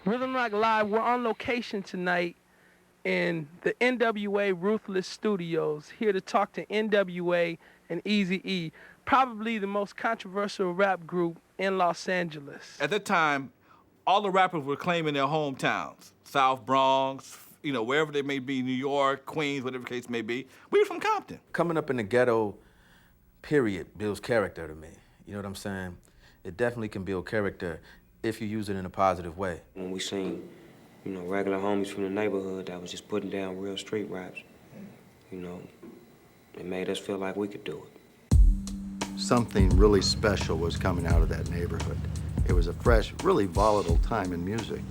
Rhythm Rock Live, we're on location tonight in the NWA Ruthless Studios, here to talk to NWA and Eazy-E, probably the most controversial rap group in Los Angeles. At that time, all the rappers were claiming their hometowns, South Bronx, you know, wherever they may be, New York, Queens, whatever the case may be. We were from Compton. Coming up in the ghetto, period, builds character to me. You know what I'm saying? It definitely can build character if you use it in a positive way. When we seen, you know, regular homies from the neighborhood that was just putting down real street raps, you know, it made us feel like we could do it. Something really special was coming out of that neighborhood. It was a fresh, really volatile time in music.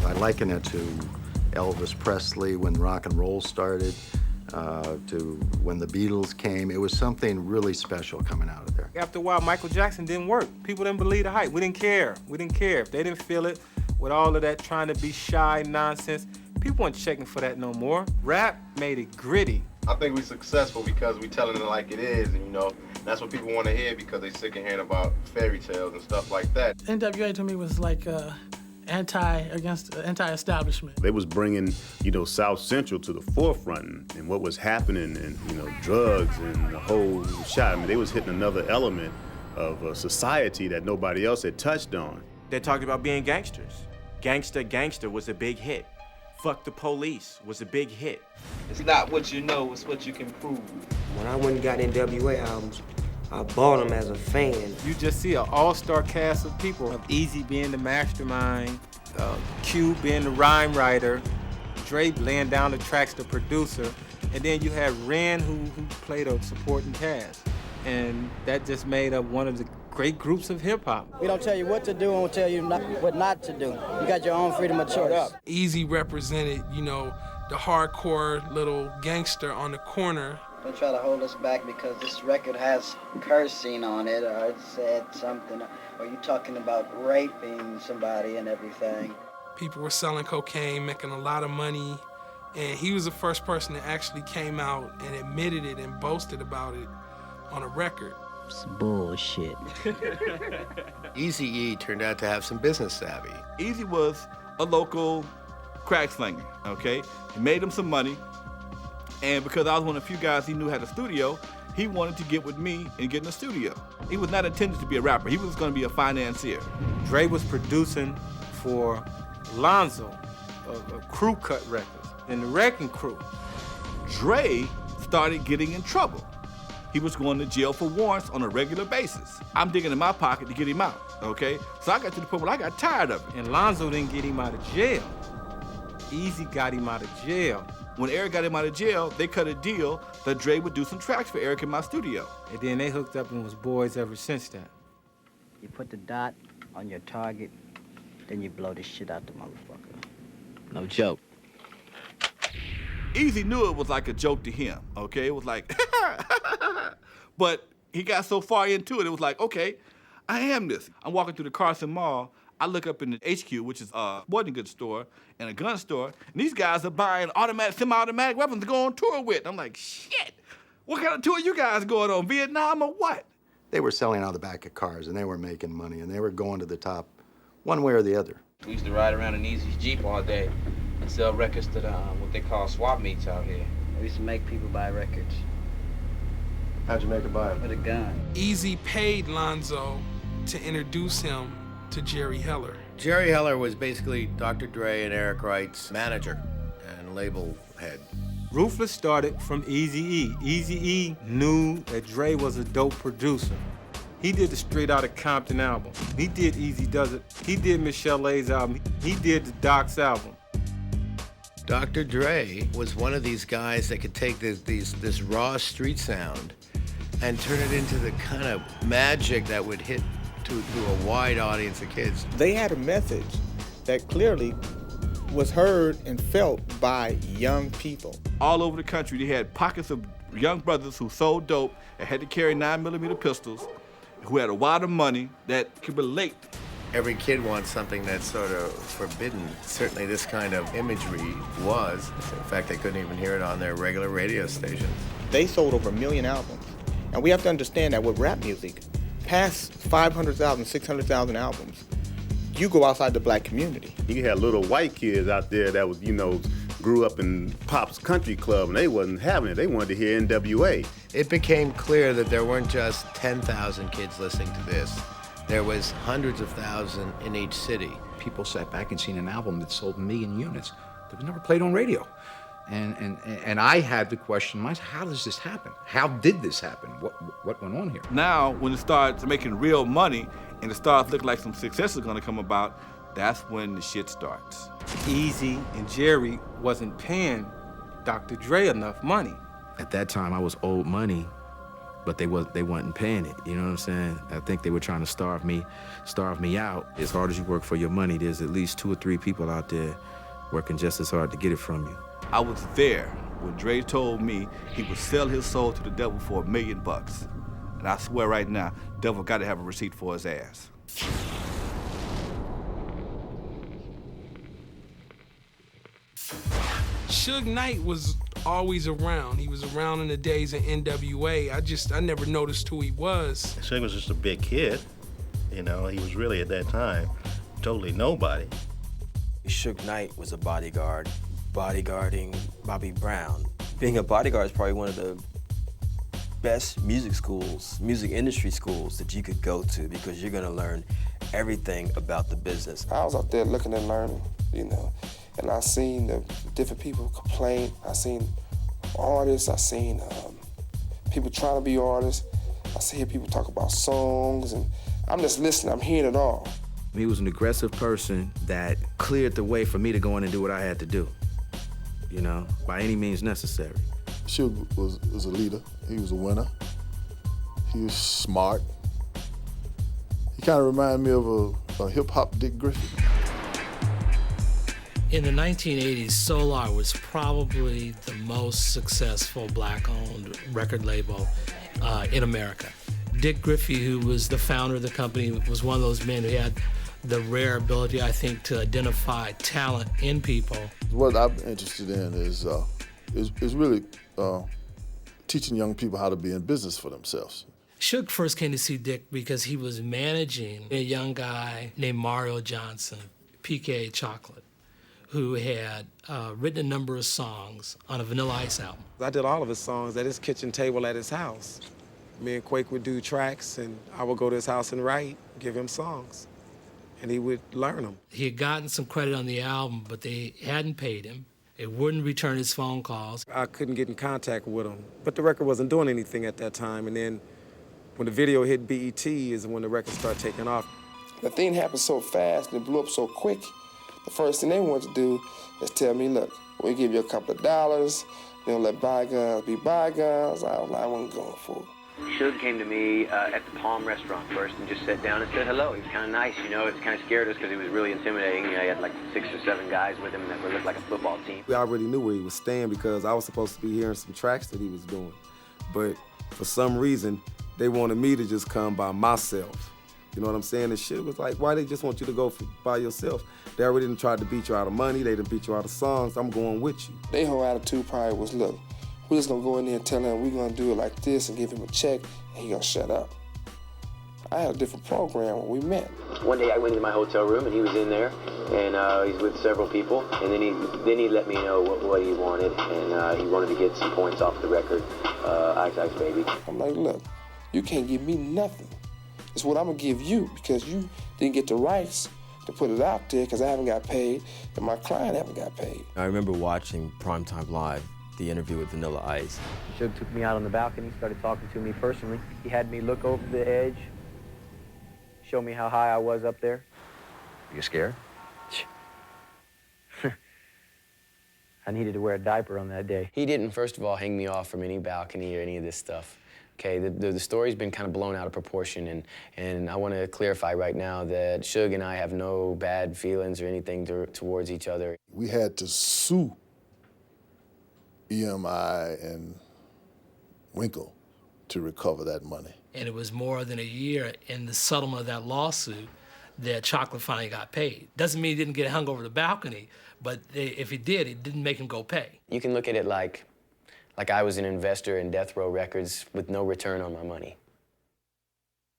I liken it to Elvis Presley when rock and roll started, to when the Beatles came. It was something really special coming out of there. After a while, Michael Jackson didn't work. People didn't believe the hype. We didn't care. We didn't care. If they didn't feel it, with all of that trying to be shy nonsense, people weren't checking for that no more. Rap made it gritty. I think we're successful because we're telling it like it is, and you know, that's what people want to hear because they sick of hearing about fairy tales and stuff like that. NWA to me was like anti-establishment. They was bringing, you know, South Central to the forefront and what was happening and, you know, drugs and the whole shot. I mean, they was hitting another element of a society that nobody else had touched on. They talked about being gangsters. Gangsta Gangster was a big hit. Fuck the Police was a big hit. It's not what you know, it's what you can prove. When I went and got NWA albums, I bought them as a fan. You just see an all-star cast of people, of Eazy being the mastermind, Q being the rhyme writer, Dre laying down the tracks, the producer, and then you had Ren who played a supporting cast. And that just made up one of the great groups of hip-hop. We don't tell you what to do and we'll tell you what not to do. You got your own freedom of choice. Eazy represented, you know, the hardcore little gangster on the corner. Don't try to hold us back because this record has cursing on it, or it said something, or you talking about raping somebody and everything. People were selling cocaine, making a lot of money, and he was the first person that actually came out and admitted it and boasted about it on a record. It's bullshit. Eazy-E turned out to have some business savvy. Eazy was a local crack slinger, okay? He made him some money, and because I was one of the few guys he knew had a studio, he wanted to get with me and get in the studio. He was not intended to be a rapper. He was going to be a financier. Dre was producing for Lonzo, of Crew Cut Records, and the Wrecking Crew. Dre started getting in trouble. He was going to jail for warrants on a regular basis. I'm digging in my pocket to get him out, okay? So I got to the point where I got tired of it. And Lonzo didn't get him out of jail. Eazy got him out of jail. When Eric got him out of jail, they cut a deal that Dre would do some tracks for Eric in my studio. And then they hooked up and was boys ever since then. You put the dot on your target, then you blow the shit out the motherfucker. No joke. Eazy knew it was like a joke to him, okay? It was like, but he got so far into it, it was like, okay, I am this. I'm walking through the Carson Mall. I look up in the HQ, which is a sporting goods store and a gun store, and these guys are buying automatic, semi-automatic weapons to go on tour with. I'm like, shit, what kind of tour you guys going on, Vietnam or what? They were selling out the back of cars, and they were making money, and they were going to the top one way or the other. We used to ride around in Eazy's Jeep all day and sell records to the, what they call swap meets out here. We used to make people buy records. How'd you make it buy it? With a gun. Eazy paid Lonzo to introduce him to Jerry Heller. Jerry Heller was basically Dr. Dre and Eric Wright's manager and label head. Ruthless started from Eazy-E. Eazy-E knew that Dre was a dope producer. He did the Straight Outta Compton album. He did Eazy Does It. He did Michelle A's album. He did the Doc's album. Dr. Dre was one of these guys that could take this raw street sound and turn it into the kind of magic that would hit to a wide audience of kids. They had a message that clearly was heard and felt by young people. All over the country, they had pockets of young brothers who sold dope and had to carry 9mm pistols, who had a lot of money that could relate. Every kid wants something that's sort of forbidden. Certainly this kind of imagery was. In fact, they couldn't even hear it on their regular radio stations. They sold over 1 million albums. And we have to understand that with rap music, past 500,000, 600,000 albums, you go outside the black community. You had little white kids out there that was, grew up in Pop's Country Club, and they wasn't having it. They wanted to hear NWA. It became clear that there weren't just 10,000 kids listening to this. There was hundreds of thousands in each city. People sat back and seen an album that sold 1 million units that was never played on radio. And I had to question myself, how does this happen? How did this happen? What went on here? Now, when it starts making real money and it starts looking like some success is gonna come about, that's when the shit starts. Easy and Jerry wasn't paying Dr. Dre enough money. At that time, I was owed money, but they wasn't paying it. You know what I'm saying? I think they were trying to starve me out. As hard as you work for your money, there's at least 2 or 3 people out there working just as hard to get it from you. I was there when Dre told me he would sell his soul to the devil for $1 million. And I swear right now, devil gotta have a receipt for his ass. Suge Knight was always around. He was around in the days of NWA. I never noticed who he was. Suge was just a big kid. He was really at that time totally nobody. Suge Knight was a bodyguard, bodyguarding Bobby Brown. Being a bodyguard is probably one of the best music industry schools that you could go to, because you're gonna learn everything about the business. I was out there looking and learning, and I seen the different people complain. I seen artists, I seen people trying to be artists. I see people talk about songs, and I'm just listening, I'm hearing it all. He was an aggressive person that cleared the way for me to go in and do what I had to do, by any means necessary. Suge was a leader. He was a winner. He was smart. He kind of reminded me of a hip-hop Dick Griffey. In the 1980s, Solar was probably the most successful black-owned record label in America. Dick Griffey, who was the founder of the company, was one of those men who had the rare ability, I think, to identify talent in people. What I'm interested in is really teaching young people how to be in business for themselves. Suge first came to see Dick because he was managing a young guy named Mario Johnson, PKA Chocolate, who had written a number of songs on a Vanilla Ice album. I did all of his songs at his kitchen table at his house. Me and Quake would do tracks, and I would go to his house and write, give him songs, and he would learn them. He had gotten some credit on the album, but they hadn't paid him. They wouldn't return his phone calls. I couldn't get in contact with him, but the record wasn't doing anything at that time, and then when the video hit BET is when the record started taking off. The thing happened so fast and it blew up so quick, the first thing they wanted to do is tell me, look, we'll give you a couple of dollars, they'll let bygones be bygones. I wasn't going for it. Suge came to me at the Palm restaurant first and just sat down and said hello. He was kind of nice, It kind of scared us because he was really intimidating. He had like 6 or 7 guys with him that looked like a football team. We already knew where he was staying because I was supposed to be hearing some tracks that he was doing. But for some reason, they wanted me to just come by myself. You know what I'm saying? And shit was like, why they just want you to go by yourself? They already didn't try to beat you out of money. They didn't beat you out of songs. I'm going with you. Their whole attitude probably was, look, we're just gonna go in there and tell him we're gonna do it like this and give him a check and he gonna shut up. I had a different program when we met. One day I went into my hotel room and he was in there and he's with several people, and then he let me know what he wanted, and he wanted to get some points off the record, Ice Ice Baby. I'm like, look, you can't give me nothing. It's what I'm gonna give you because you didn't get the rights to put it out there because I haven't got paid and my client haven't got paid. I remember watching Primetime Live, the interview with Vanilla Ice. Suge took me out on the balcony, started talking to me personally. He had me look over the edge, show me how high I was up there. You scared? I needed to wear a diaper on that day. He didn't, first of all, hang me off from any balcony or any of this stuff. Okay, the story's been kind of blown out of proportion, and I want to clarify right now that Suge and I have no bad feelings or anything towards each other. We had to sue EMI and Winkle to recover that money. And it was more than a year in the settlement of that lawsuit that Chocolate finally got paid. Doesn't mean he didn't get hung over the balcony, but if he did, it didn't make him go pay. You can look at it like I was an investor in Death Row Records with no return on my money.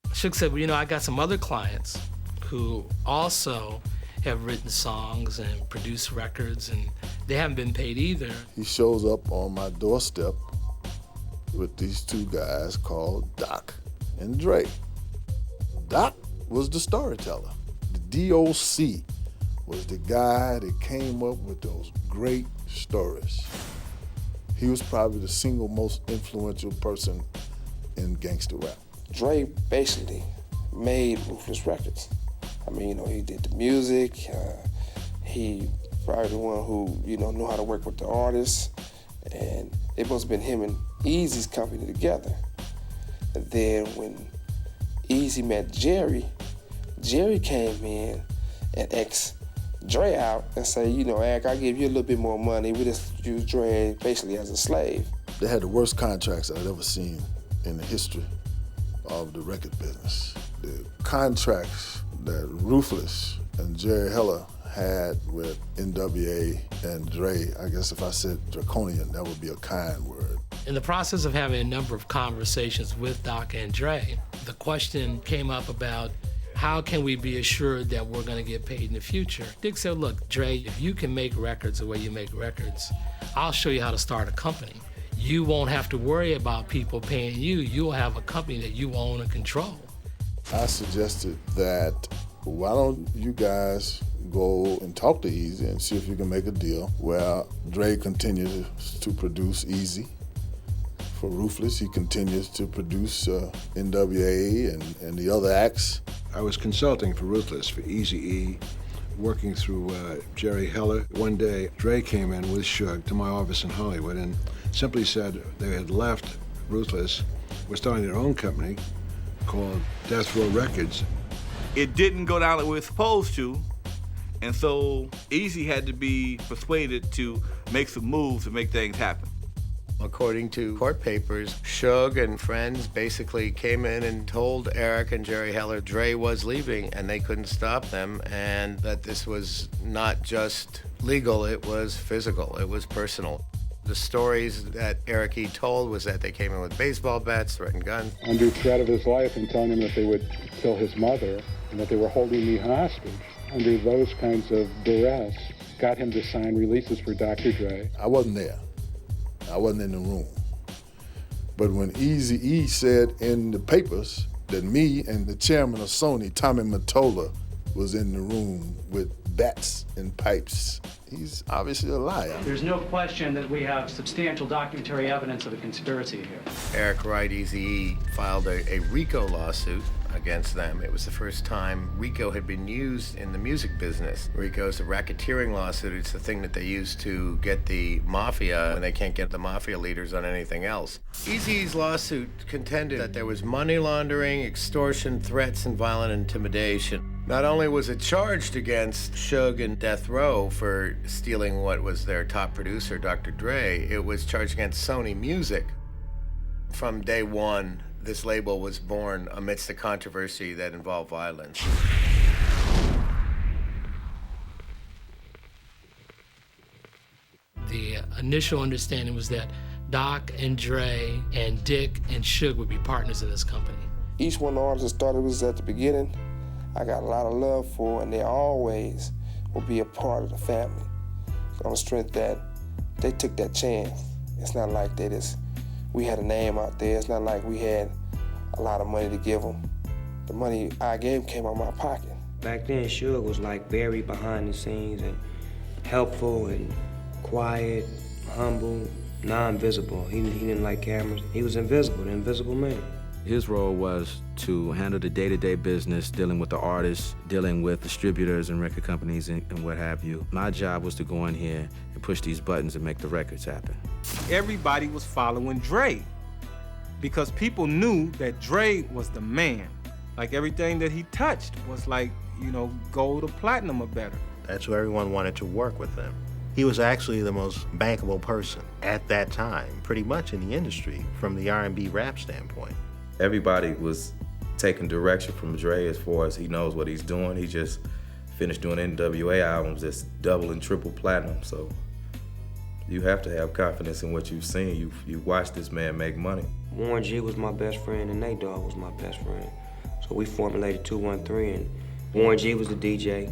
Suge said, well, I got some other clients who also have written songs and produced records, and they haven't been paid either. He shows up on my doorstep with these two guys called Doc and Dre. Doc was the storyteller. The DOC was the guy that came up with those great stories. He was probably the single most influential person in gangster rap. Dre basically made Ruthless Records. I mean, you know, he did the music. He probably the one who, you know, knew how to work with the artists. And it must have been him and Eazy's company together. And then when Eazy met Jerry, Jerry came in and ex Dre out and say, you know, Eric, I'll give you a little bit more money. We just use Dre basically as a slave. They had the worst contracts I'd ever seen in the history of the record business. The contracts that Ruthless and Jerry Heller had with NWA and Dre, I guess if I said draconian, that would be a kind word. In the process of having a number of conversations with Doc and Dre, the question came up about how can we be assured that we're gonna get paid in the future? Dick said, look, Dre, if you can make records the way you make records, I'll show you how to start a company. You won't have to worry about people paying you. You'll have a company that you own and control. I suggested that, why don't you guys go and talk to Eazy and see if you can make a deal where Dre continues to produce Eazy. For Ruthless, he continues to produce NWA and the other acts. I was consulting for Ruthless, for Eazy-E, working through Jerry Heller. One day, Dre came in with Suge to my office in Hollywood and simply said they had left Ruthless, were starting their own company called Death Row Records. It didn't go down the way it was supposed to, and so Eazy had to be persuaded to make some moves to make things happen. According to court papers, Suge and friends basically came in and told Eric and Jerry Heller Dre was leaving and they couldn't stop them, and that this was not just legal, it was physical, it was personal. The stories that Eric E. told was that they came in with baseball bats, threatened guns. Under threat of his life and telling him that they would kill his mother and that they were holding me hostage, under those kinds of duress, got him to sign releases for Dr. Dre. I wasn't there. I wasn't in the room. But when Eazy-E said in the papers that me and the chairman of Sony, Tommy Mottola, was in the room with bats and pipes, he's obviously a liar. There's no question that we have substantial documentary evidence of a conspiracy here. Eric Wright, Eazy-E, filed a RICO lawsuit against them. It was the first time RICO had been used in the music business. RICO is a racketeering lawsuit. It's the thing that they use to get the mafia when they can't get the mafia leaders on anything else. Eazy-E's lawsuit contended that there was money laundering, extortion, threats, and violent intimidation. Not only was it charged against Suge and Death Row for stealing what was their top producer, Dr. Dre, it was charged against Sony Music. From day one, this label was born amidst a controversy that involved violence. The initial understanding was that Doc and Dre and Dick and Suge would be partners in this company. Each one of the artists that started was at the beginning. I got a lot of love for, and they always will be a part of the family. On the strength that they took that chance. It's not like we had a name out there. It's not like we had a lot of money to give them. The money I gave them came out of my pocket. Back then, Suge was like very behind the scenes and helpful and quiet, humble, non-visible. He didn't like cameras. He was invisible, the invisible man. His role was to handle the day-to-day business, dealing with the artists, dealing with distributors and record companies and what have you. My job was to go in here and push these buttons and make the records happen. Everybody was following Dre because people knew that Dre was the man. Like everything that he touched was like, you know, gold or platinum or better. That's who everyone wanted to work with him. He was actually the most bankable person at that time, pretty much in the industry, from the R&B rap standpoint. Everybody was taking direction from Dre as far as he knows what he's doing. He just finished doing NWA albums that's double and triple platinum, so you have to have confidence in what you've seen. You've watched this man make money. Warren G was my best friend and Nate Dogg was my best friend. So we formulated 213 and Warren G was the DJ.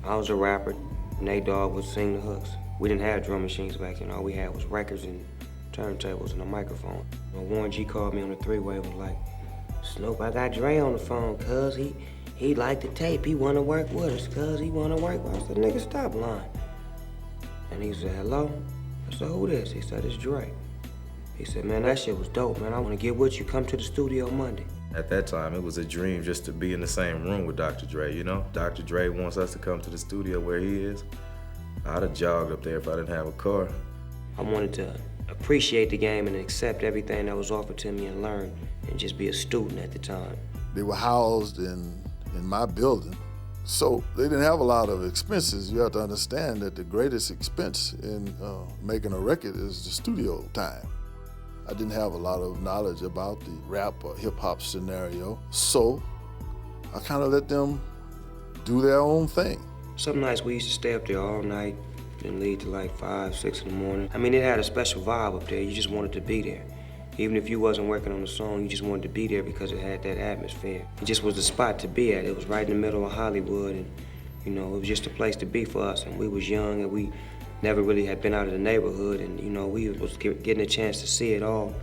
I was a rapper. Nate Dogg would sing the hooks. We didn't have drum machines back then. All we had was records and turntables and a microphone. When Warren G called me on the three-way, was like, Snoop, I got Dre on the phone, cuz he liked the tape. He wanna work with us, cuz he wanna work with us. I said, nigga, stop lying. And he said, hello? I said, who this? He said, it's Dre. He said, man, that shit was dope, man. I wanna get with you. Come to the studio Monday. At that time, it was a dream just to be in the same room with Dr. Dre, you know? Dr. Dre wants us to come to the studio where he is. I'd have jogged up there if I didn't have a car. I wanted to appreciate the game and accept everything that was offered to me and learn and just be a student at the time. They were housed in my building, so they didn't have a lot of expenses. You have to understand that the greatest expense in making a record is the studio time. I didn't have a lot of knowledge about the rap or hip-hop scenario, so I kind of let them do their own thing. Some nights we used to stay up there all night and leave to like 5, 6 in the morning. I mean, it had a special vibe up there. You just wanted to be there. Even if you wasn't working on the song, you just wanted to be there because it had that atmosphere. It just was the spot to be at. It was right in the middle of Hollywood, and you know, it was just a place to be for us. And we was young, and we never really had been out of the neighborhood, and you know, we was getting a chance to see it all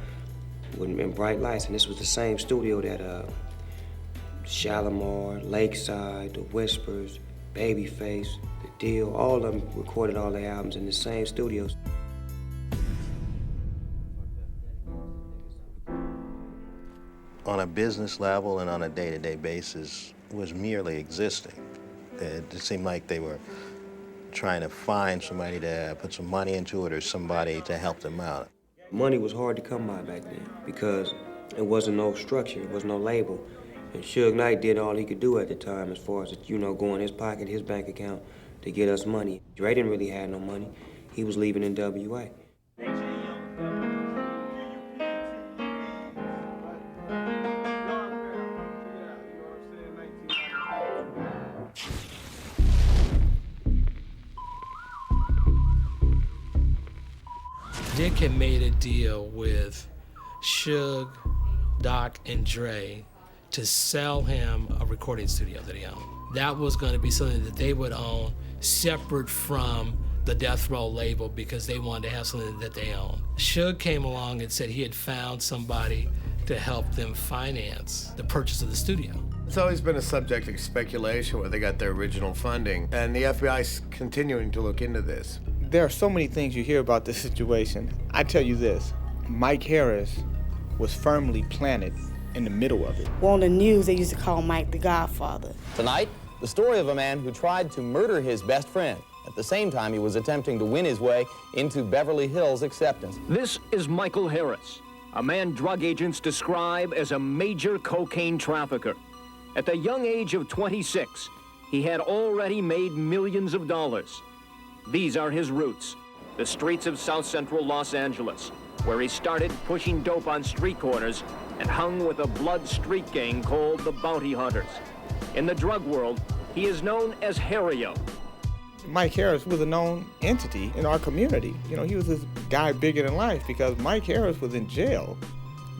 in bright lights. And this was the same studio that Shalimar, Lakeside, The Whispers, Babyface, The Deal, all of them recorded all their albums in the same studios. On a business level and on a day-to-day basis, was merely existing. It seemed like they were trying to find somebody to put some money into it or somebody to help them out. Money was hard to come by back then because it wasn't no structure, it was no label. And Suge Knight did all he could do at the time as far as, you know, go in his pocket, his bank account to get us money. Dre didn't really have no money. He was leaving NWA. Dick had made a deal with Suge, Doc, and Dre to sell him a recording studio that he owned. That was going to be something that they would own separate from the Death Row label because they wanted to have something that they owned. Suge came along and said he had found somebody to help them finance the purchase of the studio. It's always been a subject of speculation where they got their original funding, and the FBI's continuing to look into this. There are so many things you hear about this situation. I tell you this, Mike Harris was firmly planted in the middle of it. Well, on the news, they used to call Mike the Godfather. Tonight, the story of a man who tried to murder his best friend. At the same time, he was attempting to win his way into Beverly Hills acceptance. This is Michael Harris, a man drug agents describe as a major cocaine trafficker. At the young age of 26, he had already made millions of dollars. These are his roots, the streets of South Central Los Angeles, where he started pushing dope on street corners and hung with a blood street gang called the Bounty Hunters. In the drug world, he is known as Harry-O. Mike Harris was a known entity in our community. You know, he was this guy bigger than life because Mike Harris was in jail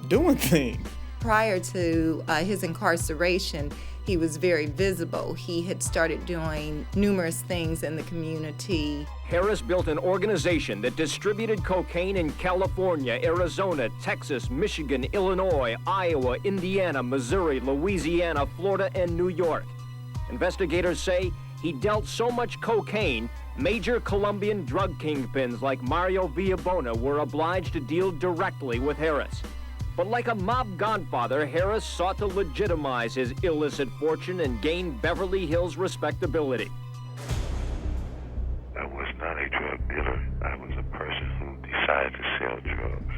doing things. Prior to his incarceration, he was very visible. He had started doing numerous things in the community. Harris built an organization that distributed cocaine in California, Arizona, Texas, Michigan, Illinois, Iowa, Indiana, Missouri, Louisiana, Florida, and New York. Investigators say he dealt so much cocaine, major Colombian drug kingpins like Mario Villabona were obliged to deal directly with Harris. But like a mob godfather, Harris sought to legitimize his illicit fortune and gain Beverly Hills respectability. I was not a drug dealer. I was a person who decided to sell drugs.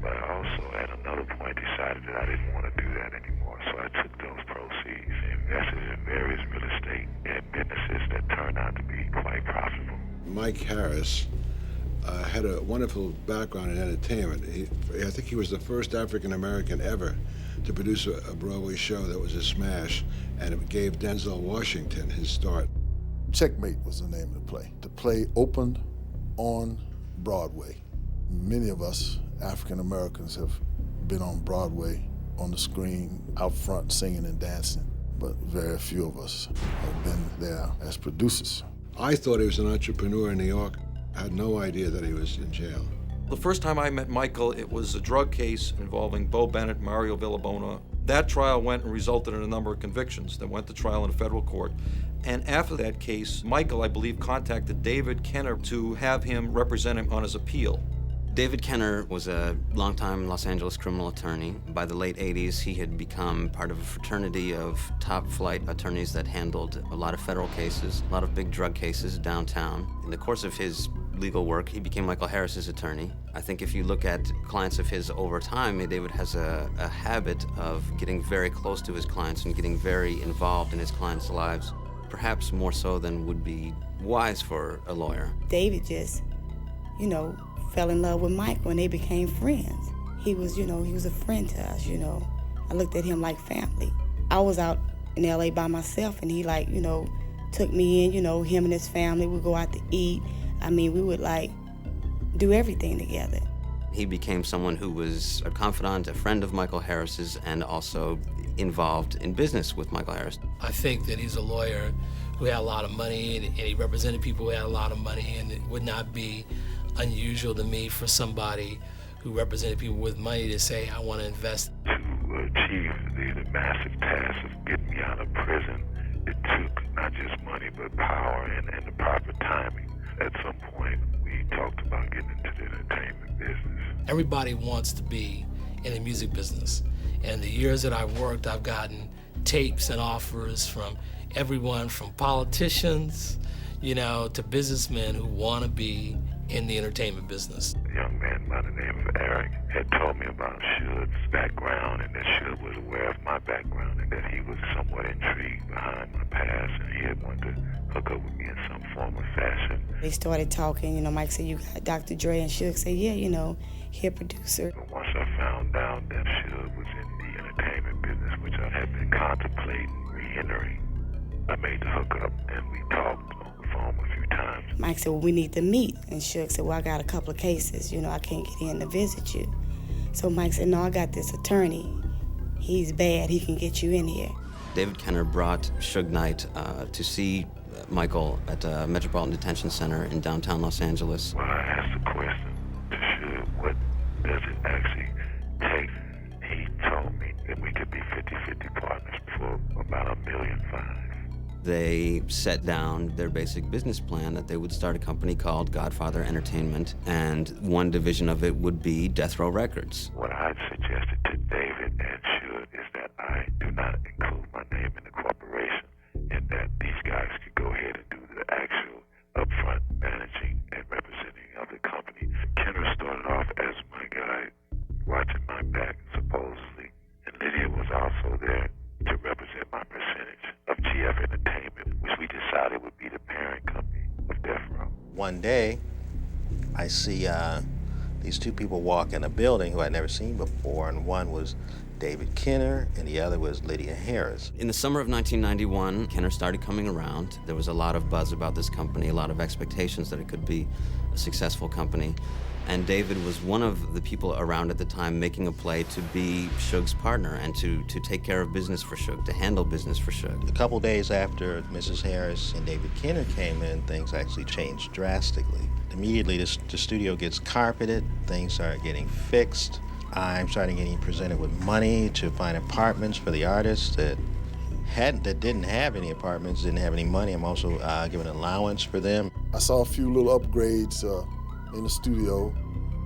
But I also, at another point, decided that I didn't want to do that anymore. So I took those proceeds and invested in various real estate and businesses that turned out to be quite profitable. Mike Harris had a wonderful background in entertainment. I think he was the first African-American ever to produce a Broadway show that was a smash, and it gave Denzel Washington his start. Checkmate was the name of the play. The play opened on Broadway. Many of us African-Americans have been on Broadway, on the screen, out front, singing and dancing. but very few of us have been there as producers. I thought he was an entrepreneur in New York. I had no idea that he was in jail. The first time I met Michael, it was a drug case involving Bo Bennett, Mario Villabona. That trial went and resulted in a number of convictions that went to trial in a federal court. And after that case, Michael, I believe, contacted David Kenner to have him represent him on his appeal. David Kenner was a longtime Los Angeles criminal attorney. By the late 80s, he had become part of a fraternity of top-flight attorneys that handled a lot of federal cases, a lot of big drug cases downtown. In the course of his legal work, he became Michael Harris's attorney. I think if you look at clients of his over time, David has a habit of getting very close to his clients and getting very involved in his clients' lives, perhaps more so than would be wise for a lawyer. David just, fell in love with Mike when they became friends. He was, he was a friend to us, I looked at him like family. I was out in LA by myself and he took me in, him and his family would go out to eat. We would do everything together. He became someone who was a confidant, a friend of Michael Harris's, and also involved in business with Michael Harris. I think that he's a lawyer who had a lot of money and he represented people who had a lot of money, and it would not be unusual to me for somebody who represented people with money to say, I want to invest. To achieve the massive task of getting me out of prison, it took not just money but power and the proper timing. At some point, we talked about getting into the entertainment business. Everybody wants to be in the music business. And the years that I've worked, I've gotten tapes and offers from everyone from politicians, to businessmen who want to be in the entertainment business. A young man by the name of Eric had told me about Suge's background and that Suge was aware of my background and that he was somewhat intrigued behind my past and he had wanted to hook up with me in some form or fashion. They started talking, Mike said, you got Dr. Dre, and Suge said, yeah, he a producer. But once I found out that Suge was in the entertainment business, which I had been contemplating re-entering, I made the hookup and we talked on the phone a few times. Mike said, well, we need to meet. And Suge said, well, I got a couple of cases. I can't get in to visit you. So Mike said, no, I got this attorney. He's bad. He can get you in here. David Kenner brought Suge Knight to see Michael at Metropolitan Detention Center in downtown Los Angeles. When I asked the question to Suge, what does it actually take? He told me that we could be 50-50 partners for about $1.5 million. They set down their basic business plan that they would start a company called Godfather Entertainment, and one division of it would be Death Row Records. What I suggested to David and Suge is that I do not include my name in the corporation and that these guys could go ahead and do the actual upfront managing and representing of the company. Kenner started off as my guy, watching my back, supposedly, and Lydia was also there to represent my percentage of GF Entertainment, which we decided would be the parent company of Death Row. One day, I see these two people walk in a building who I'd never seen before, and one was David Kenner, and the other was Lydia Harris. In the summer of 1991, Kenner started coming around. There was a lot of buzz about this company, a lot of expectations that it could be a successful company. And David was one of the people around at the time making a play to be Suge's partner and to take care of business for Suge, to handle business for Suge. A couple days after Mrs. Harris and David Kenner came in, things actually changed drastically. Immediately, the studio gets carpeted, things start getting fixed. I'm starting getting presented with money to find apartments for the artists that didn't have any apartments, didn't have any money. I'm also given an allowance for them. I saw a few little upgrades in the studio,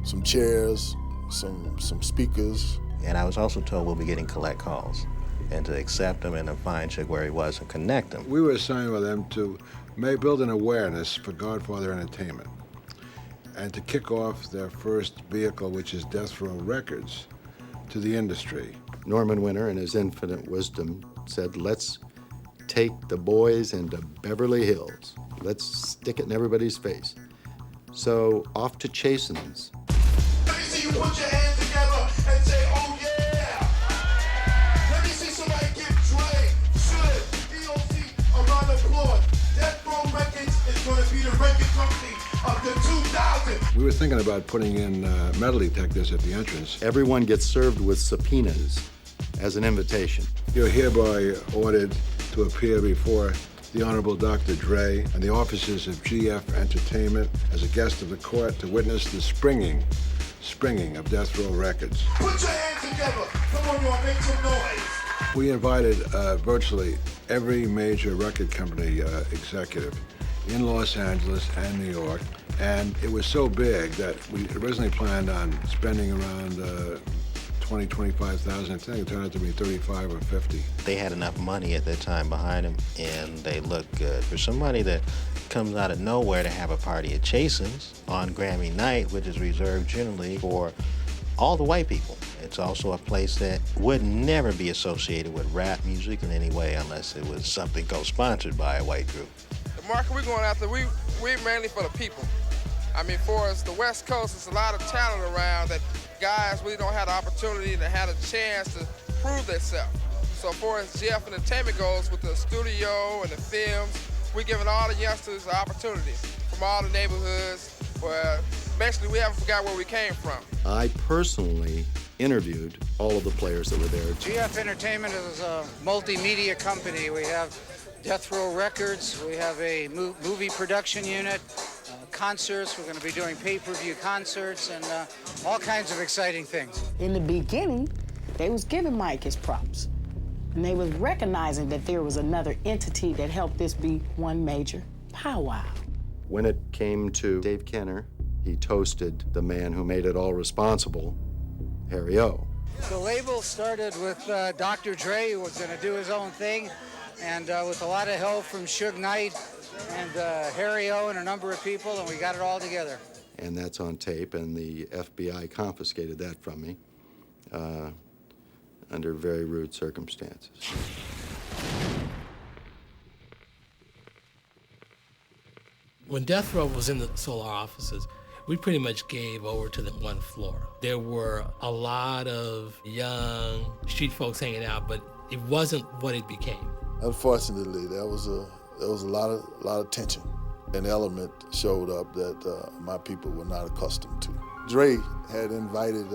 some chairs, some speakers. And I was also told we'll be getting collect calls and to accept him and to find Suge where he was and connect him. We were assigned with them to build an awareness for Godfather Entertainment and to kick off their first vehicle, which is Death Row Records, to the industry. Norman Winter, in his infinite wisdom, said, let's take the boys into Beverly Hills. Let's stick it in everybody's face. So off to Chasen's. Let me see you put your hands together and say, oh yeah! Let me see somebody give Dre, Suge, DOC a round of applause. Death Row Records is going to be the record company of the 2000s. We were thinking about putting in metal detectors at the entrance. Everyone gets served with subpoenas, as an invitation. You're hereby ordered to appear before the Honorable Dr. Dre and the officers of GF Entertainment as a guest of the court to witness the springing of Death Row Records. Put your hands together. Come on, y'all, make some noise. We invited virtually every major record company executive in Los Angeles and New York, and it was so big that we originally planned on spending around 20, 25,000. I think it turned out to be 35 or 50. They had enough money at that time behind them, and they looked good. For somebody that comes out of nowhere to have a party at Chasen's on Grammy night, which is reserved generally for all the white people. It's also a place that would never be associated with rap music in any way unless it was something co-sponsored by a white group. The market we're going after, we're mainly for the people. I mean, for us, the West Coast, there's a lot of talent around that guys really don't have the opportunity to have a chance to prove themselves. So far as GF Entertainment goes, with the studio and the films, we're giving all the youngsters the opportunity from all the neighborhoods where basically we haven't forgot where we came from. I personally interviewed all of the players that were there. GF Entertainment is a multimedia company. We have Death Row Records, we have a movie production unit, concerts, we're going to be doing pay-per-view concerts and all kinds of exciting things. In the beginning, they was giving Mike his props. And they was recognizing that there was another entity that helped this be one major powwow. When it came to Dave Kenner, he toasted the man who made it all responsible, Harry O. The label started with Dr. Dre, who was going to do his own thing, and with a lot of help from Suge Knight and Harry O and a number of people, and we got it all together. And that's on tape, and the FBI confiscated that from me under very rude circumstances. When Death Row was in the Solar offices, we pretty much gave over to them one floor. There were a lot of young street folks hanging out, but it wasn't what it became. Unfortunately, there was a lot of tension. An element showed up that my people were not accustomed to. Dre had invited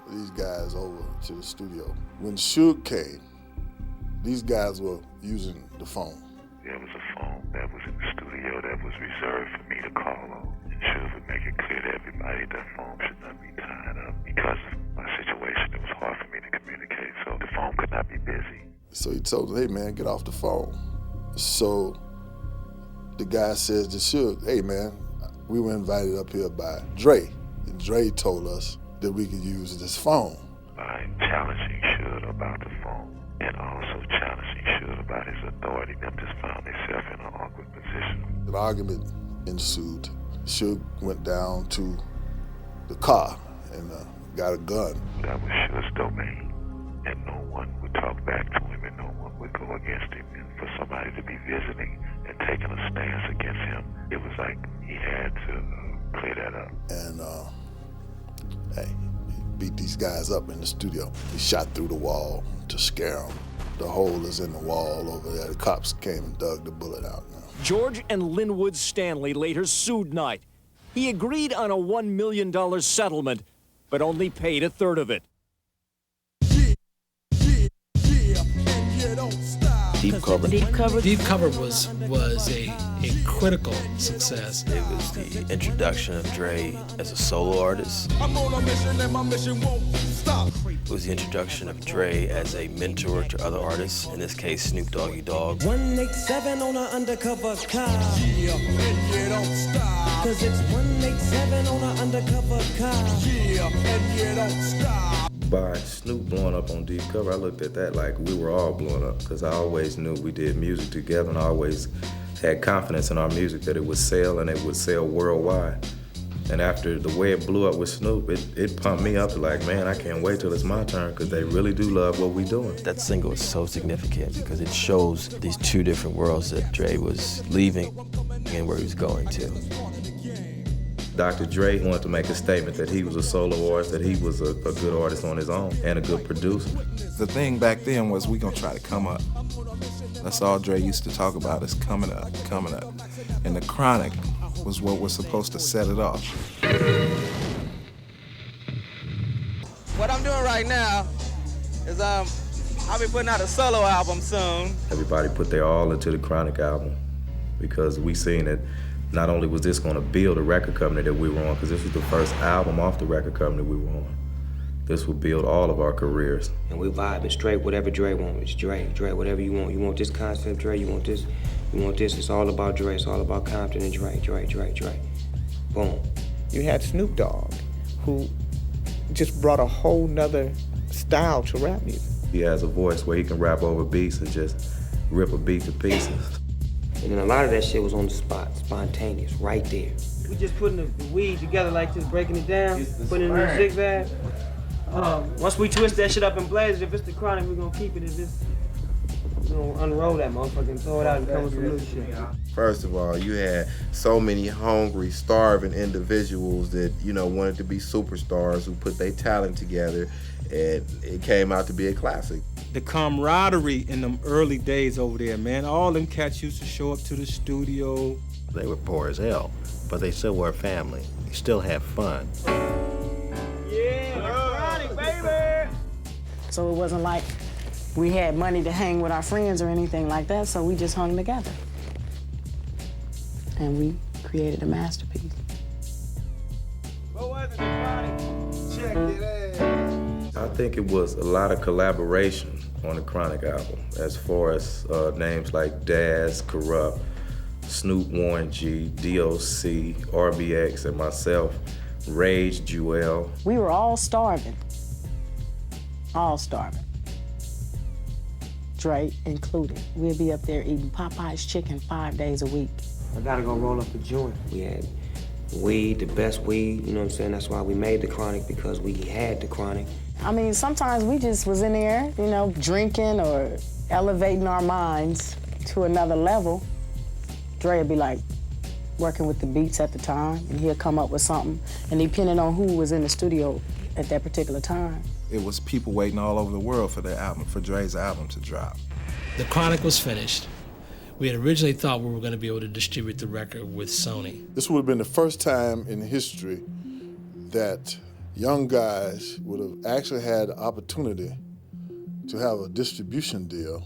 these guys over to the studio. When Suge came, these guys were using the phone. There was a phone that was in the studio that was reserved for me to call on. Suge would make it clear to everybody that phone should not be tied up. Because of my situation, it was hard for me to communicate, so the phone could not be busy. So he told them, hey man, get off the phone. So the guy says to Suge, hey man, we were invited up here by Dre. And Dre told us that we could use this phone. By challenging Suge about the phone and also challenging Suge about his authority, them just found themselves in an awkward position. An argument ensued. Suge went down to the car and got a gun. That was Suge's domain, and no one would talk back to him and no one would go against him. And for somebody to be visiting and taking a stance against him, it was like he had to clear that up. And hey, he beat these guys up in the studio. He shot through the wall to scare them. The hole is in the wall over there. The cops came and dug the bullet out. George and Linwood Stanley later sued Knight. He agreed on a $1 million settlement, but only paid a third of it. Deep Cover was a critical success. It was the introduction of Dre as a solo artist. I'm on a mission and my mission won't stop. It was the introduction of Dre as a mentor to other artists, in this case Snoop Doggy Dogg. 187 on an undercover car. Yeah, and you don't stop. Cause it's 187 on an undercover car. Yeah, and you don't stop. By Snoop blowing up on Deep Cover, I looked at that like we were all blowing up, because I always knew we did music together and I always had confidence in our music that it would sell and it would sell worldwide. And after the way it blew up with Snoop, it pumped me up to like, man, I can't wait till it's my turn, because they really do love what we doing. That single is so significant because it shows these two different worlds that Dre was leaving and where he was going to. Dr. Dre wanted to make a statement that he was a solo artist, that he was a good artist on his own and a good producer. The thing back then was we gonna try to come up. That's all Dre used to talk about, is coming up, coming up. And the Chronic was what was supposed to set it off. What I'm doing right now is I'm I'll be putting out a solo album soon. Everybody put their all into the Chronic album because we seen that not only was this going to build a record company that we were on, because this was the first album off the record company we were on. This will build all of our careers. And we vibing straight whatever Dre wants. It's Dre, whatever you want. You want this concept, Dre, you want this. It's all about Dre. It's all about Compton and Dre. Boom. You had Snoop Dogg, who just brought a whole nother style to rap music. He has a voice where he can rap over beats and just rip a beat to pieces. And then a lot of that shit was on the spot, spontaneous, right there. We just putting the weed together like this, breaking it down, putting it in a zigzag. Once we twist that shit up and blaze it, if it's the Chronic, we're gonna keep it as this. We're gonna unroll that motherfucker and throw it out and come with some new shit. First of all, you had so many hungry, starving individuals that, wanted to be superstars who put their talent together, and it came out to be a classic. The camaraderie in them early days over there, man. All them cats used to show up to the studio. They were poor as hell, but they still were a family. They still had fun. So it wasn't like we had money to hang with our friends or anything like that, so we just hung together. And we created a masterpiece. I think it was a lot of collaboration on the Chronic album, as far as names like Daz, Corrupt, Snoop, Warren G, DOC, RBX, and myself, Rage, Jewel. We were all starving. All starving. Dre included. We'd be up there eating Popeye's chicken 5 days a week. I gotta go roll up a joint. We had weed, the best weed, you know what I'm saying? That's why we made the Chronic, because we had the Chronic. I mean, sometimes we just was in there, drinking or elevating our minds to another level. Dre would be like working with the beats at the time, and he'll come up with something, and depending on who was in the studio at that particular time. It was people waiting all over the world for for Dre's album to drop. The Chronic was finished. We had originally thought we were going to be able to distribute the record with Sony. This would have been the first time in history that young guys would have actually had the opportunity to have a distribution deal,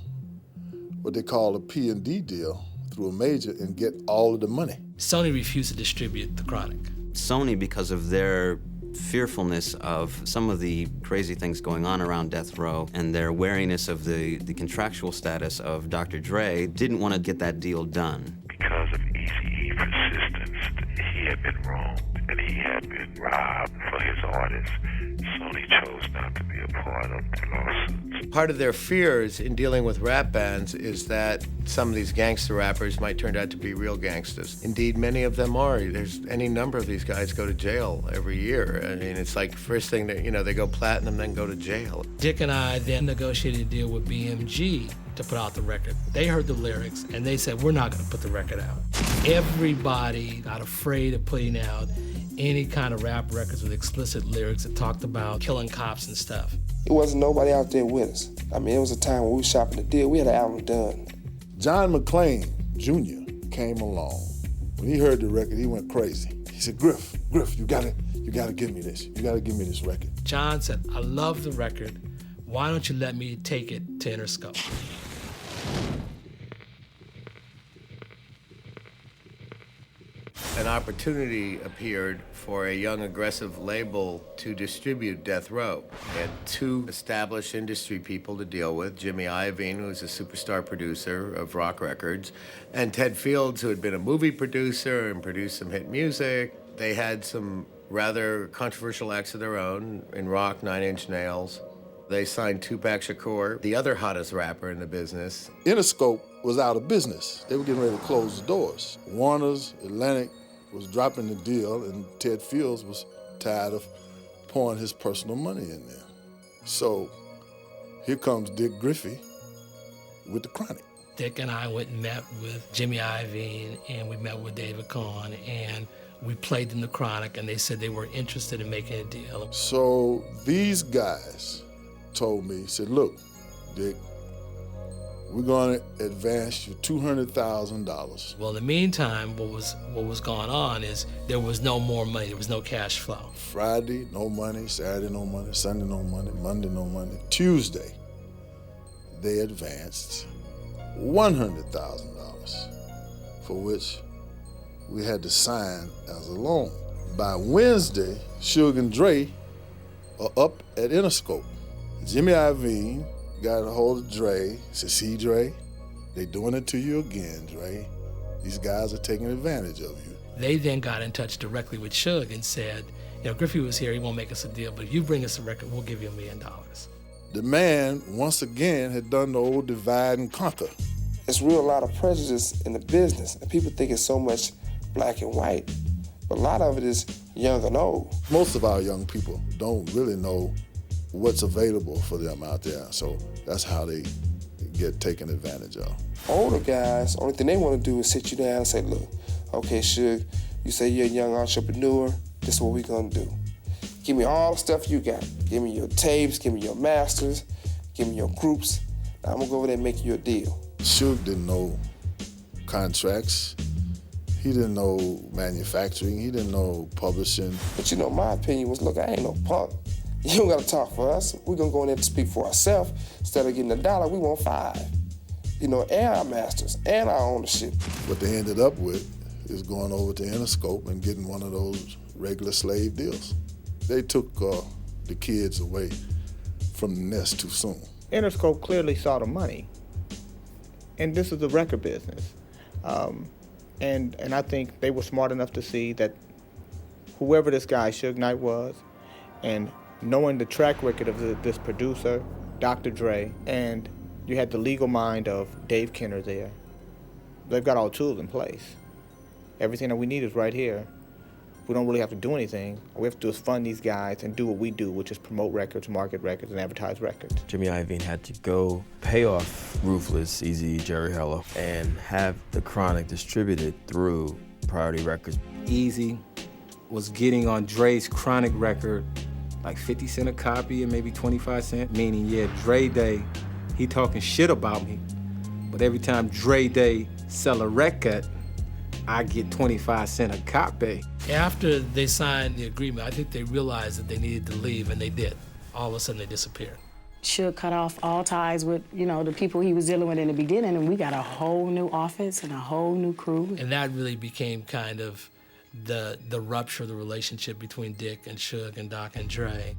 what they call a P&D deal, through a major and get all of the money. Sony refused to distribute the Chronic. Sony, because of their fearfulness of some of the crazy things going on around Death Row and their wariness of the contractual status of Dr. Dre, didn't want to get that deal done. Because of Eazy-E's persistence, he had been wronged and he had been robbed for his artists. Sony chose not to be a part of the lawsuits. Part of their fears in dealing with rap bands is that some of these gangster rappers might turn out to be real gangsters. Indeed, many of them are. There's any number of these guys go to jail every year. I mean, it's like first thing that, they go platinum, then go to jail. Dick and I then negotiated a deal with BMG to put out the record. They heard the lyrics and they said, we're not gonna put the record out. Everybody got afraid of putting out any kind of rap records with explicit lyrics that talked about killing cops and stuff. It wasn't nobody out there with us. I mean, it was a time when we were shopping the deal. We had an album done. John McClain Jr. came along. When he heard the record, he went crazy. He said, Griff, you gotta give me this. You gotta give me this record. John said, I love the record. Why don't you let me take it to Interscope? An opportunity appeared for a young, aggressive label to distribute Death Row. They had two established industry people to deal with, Jimmy Iovine, who was a superstar producer of rock records, and Ted Fields, who had been a movie producer and produced some hit music. They had some rather controversial acts of their own in rock, 9 Inch Nails. They signed Tupac Shakur, the other hottest rapper in the business. Interscope was out of business. They were getting ready to close the doors. Warner's, Atlantic was dropping the deal, and Ted Fields was tired of pouring his personal money in there. So here comes Dick Griffey with the Chronic. Dick and I went and met with Jimmy Iovine, and we met with David Kahn, and we played them the Chronic, and they said they were interested in making a deal. So these guys told me, said, look, Dick, we're going to advance you $200,000. Well, in the meantime, what was going on is there was no more money. There was no cash flow. Friday, no money. Saturday, no money. Sunday, no money. Monday, no money. Tuesday, they advanced $100,000, for which we had to sign as a loan. By Wednesday, Suge and Dre are up at Interscope. Jimmy Iovine got a hold of Dre, said, see, Dre, they doing it to you again, Dre. These guys are taking advantage of you. They then got in touch directly with Suge and said, Griffey was here, he won't make us a deal, but if you bring us a record, we'll give you $1 million. The man, once again, had done the old divide and conquer. It's real a lot of prejudice in the business, and people think it's so much black and white, but a lot of it is young and old. Most of our young people don't really know what's available for them out there, so that's how they get taken advantage of. Older guys, only thing they want to do is sit you down and say, look, okay, Suge, you say you're a young entrepreneur, this is what we're gonna do. Give me all the stuff you got. Give me your tapes, give me your masters, give me your groups. Now I'm gonna go over there and make you a deal. Suge didn't know contracts. He didn't know manufacturing. He didn't know publishing. But my opinion was, look, I ain't no punk. You don't gotta talk for us. We're gonna go in there to speak for ourselves. Instead of getting $1, we want 5. And our masters, and our ownership. What they ended up with is going over to Interscope and getting one of those regular slave deals. They took the kids away from the nest too soon. Interscope clearly saw the money. And this is the record business. And I think they were smart enough to see that whoever this guy Suge Knight was, and knowing the track record of this producer, Dr. Dre, and you had the legal mind of Dave Kenner there, they've got all tools in place. Everything that we need is right here. We don't really have to do anything. All we have to do is fund these guys and do what we do, which is promote records, market records, and advertise records. Jimmy Iovine had to go pay off Ruthless, Eazy, Jerry Heller, and have the Chronic distributed through Priority Records. Eazy was getting on Dre's Chronic record like 50 cents a copy and maybe 25 cents, meaning, yeah, Dre Day, he talking shit about me, but every time Dre Day sell a record, I get 25 cents a copy. After they signed the agreement, I think they realized that they needed to leave, and they did. All of a sudden, they disappeared. Suge cut off all ties with, the people he was dealing with in the beginning, and we got a whole new office and a whole new crew. And that really became kind of the rupture of the relationship between Dick and Suge and Doc and Dre.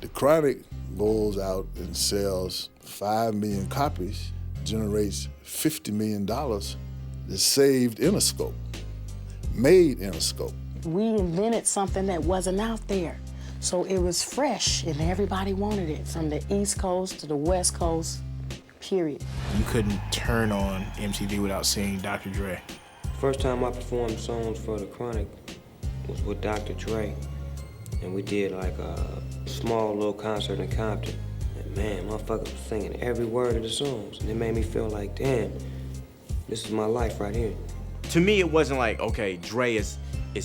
The Chronic goes out and sells 5 million copies, generates $50 million that saved Interscope, made Interscope. We invented something that wasn't out there. So it was fresh and everybody wanted it, from the East Coast to the West Coast, period. You couldn't turn on MTV without seeing Dr. Dre. First time I performed songs for the Chronic was with Dr. Dre. And we did like a small little concert in Compton. And man, motherfucker was singing every word of the songs. And it made me feel like, damn, this is my life right here. To me, it wasn't like, okay, Dre is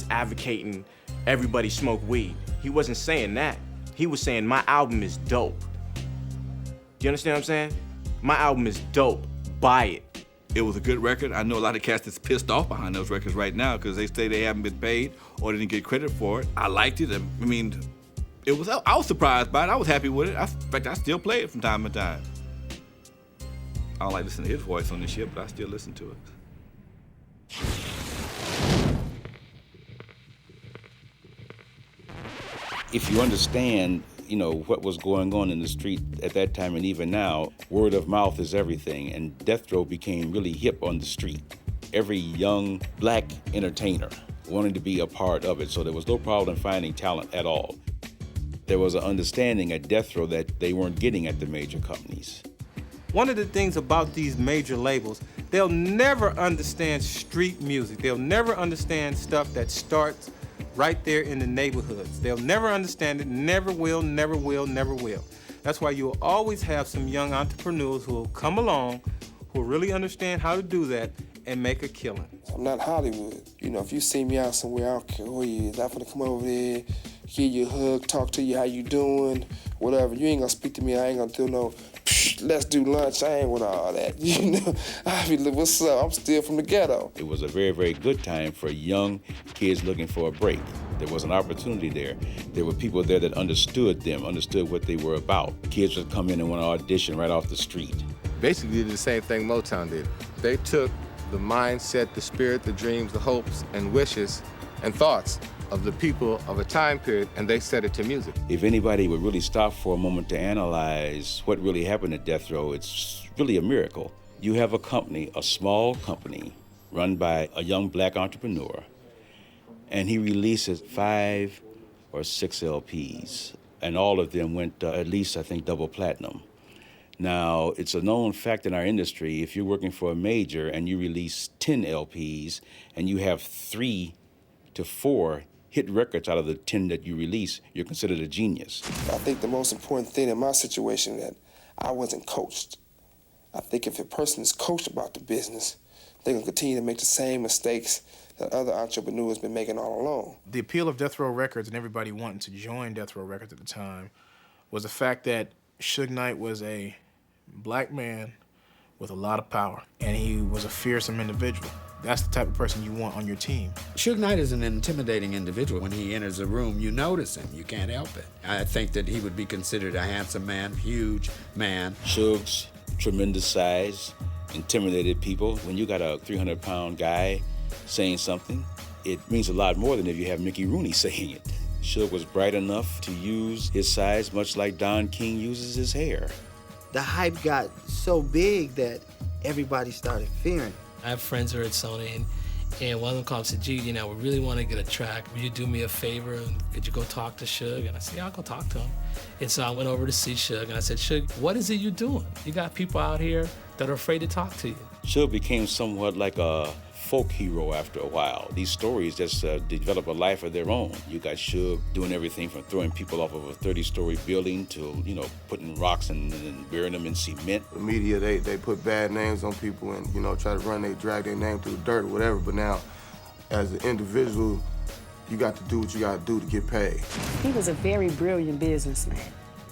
advocating everybody smoke weed. He wasn't saying that. He was saying my album is dope. Do you understand what I'm saying? My album is dope. Buy it. It was a good record. I know a lot of cats that's pissed off behind those records right now because they say they haven't been paid or didn't get credit for it. I liked it. I mean, I was surprised by it. I was happy with it. In fact, I still play it from time to time. I don't like listening to his voice on this shit, but I still listen to it. If you understand, what was going on in the street at that time and even now, word of mouth is everything, and Death Row became really hip on the street. Every young black entertainer wanted to be a part of it, so there was no problem finding talent at all. There was an understanding at Death Row that they weren't getting at the major companies. One of the things about these major labels, they'll never understand street music. They'll never understand stuff that starts right there in the neighborhoods. They'll never understand it, never will, never will, never will. That's why you'll always have some young entrepreneurs who will come along, who really understand how to do that and make a killing. I'm not Hollywood. If you see me out somewhere, I don't care who you is. I'm gonna come over there, give you a hug, talk to you, how you doing, whatever. You ain't gonna speak to me, I ain't gonna do no let's do lunch. I ain't with all that. You know, I be like, what's up? I'm still from the ghetto. It was a very, very good time for young kids looking for a break. There was an opportunity there. There were people there that understood them, understood what they were about. Kids would come in and want to audition right off the street. Basically did the same thing Motown did. They took the mindset, the spirit, the dreams, the hopes, and wishes, and thoughts of the people of a time period, and they set it to music. If anybody would really stop for a moment to analyze what really happened at Death Row, it's really a miracle. You have a company, a small company, run by a young black entrepreneur, and he releases 5 or 6 LPs, and all of them went at least, I think, double platinum. Now, it's a known fact in our industry, if you're working for a major and you release 10 LPs and you have 3 to 4 hit records out of the 10 that you release, you're considered a genius. I think the most important thing in my situation that I wasn't coached. I think if a person is coached about the business, they're gonna continue to make the same mistakes that other entrepreneurs been making all along. The appeal of Death Row Records and everybody wanting to join Death Row Records at the time was the fact that Suge Knight was a black man with a lot of power, and he was a fearsome individual. That's the type of person you want on your team. Suge Knight is an intimidating individual. When he enters a room, you notice him. You can't help it. I think that he would be considered a handsome man, huge man. Suge's tremendous size intimidated people. When you got a 300-pound guy saying something, it means a lot more than if you have Mickey Rooney saying it. Suge was bright enough to use his size much like Don King uses his hair. The hype got so big that everybody started fearing. I have friends who are at Sony, and one of them called and said, gee, you know, we really want to get a track. Will you do me a favor? Could you go talk to Suge? And I said, yeah, I'll go talk to him. And so I went over to see Suge, and I said, Suge, what is it you're doing? You got people out here that are afraid to talk to you. Suge became somewhat like a folk hero after a while. These stories just develop a life of their own. You got Suge doing everything from throwing people off of a 30-story building to, you know, putting rocks and burying them in cement. The media, they put bad names on people and, you know, try to drag their name through the dirt or whatever, but now, as an individual, you got to do what you got to do to get paid. He was a very brilliant businessman.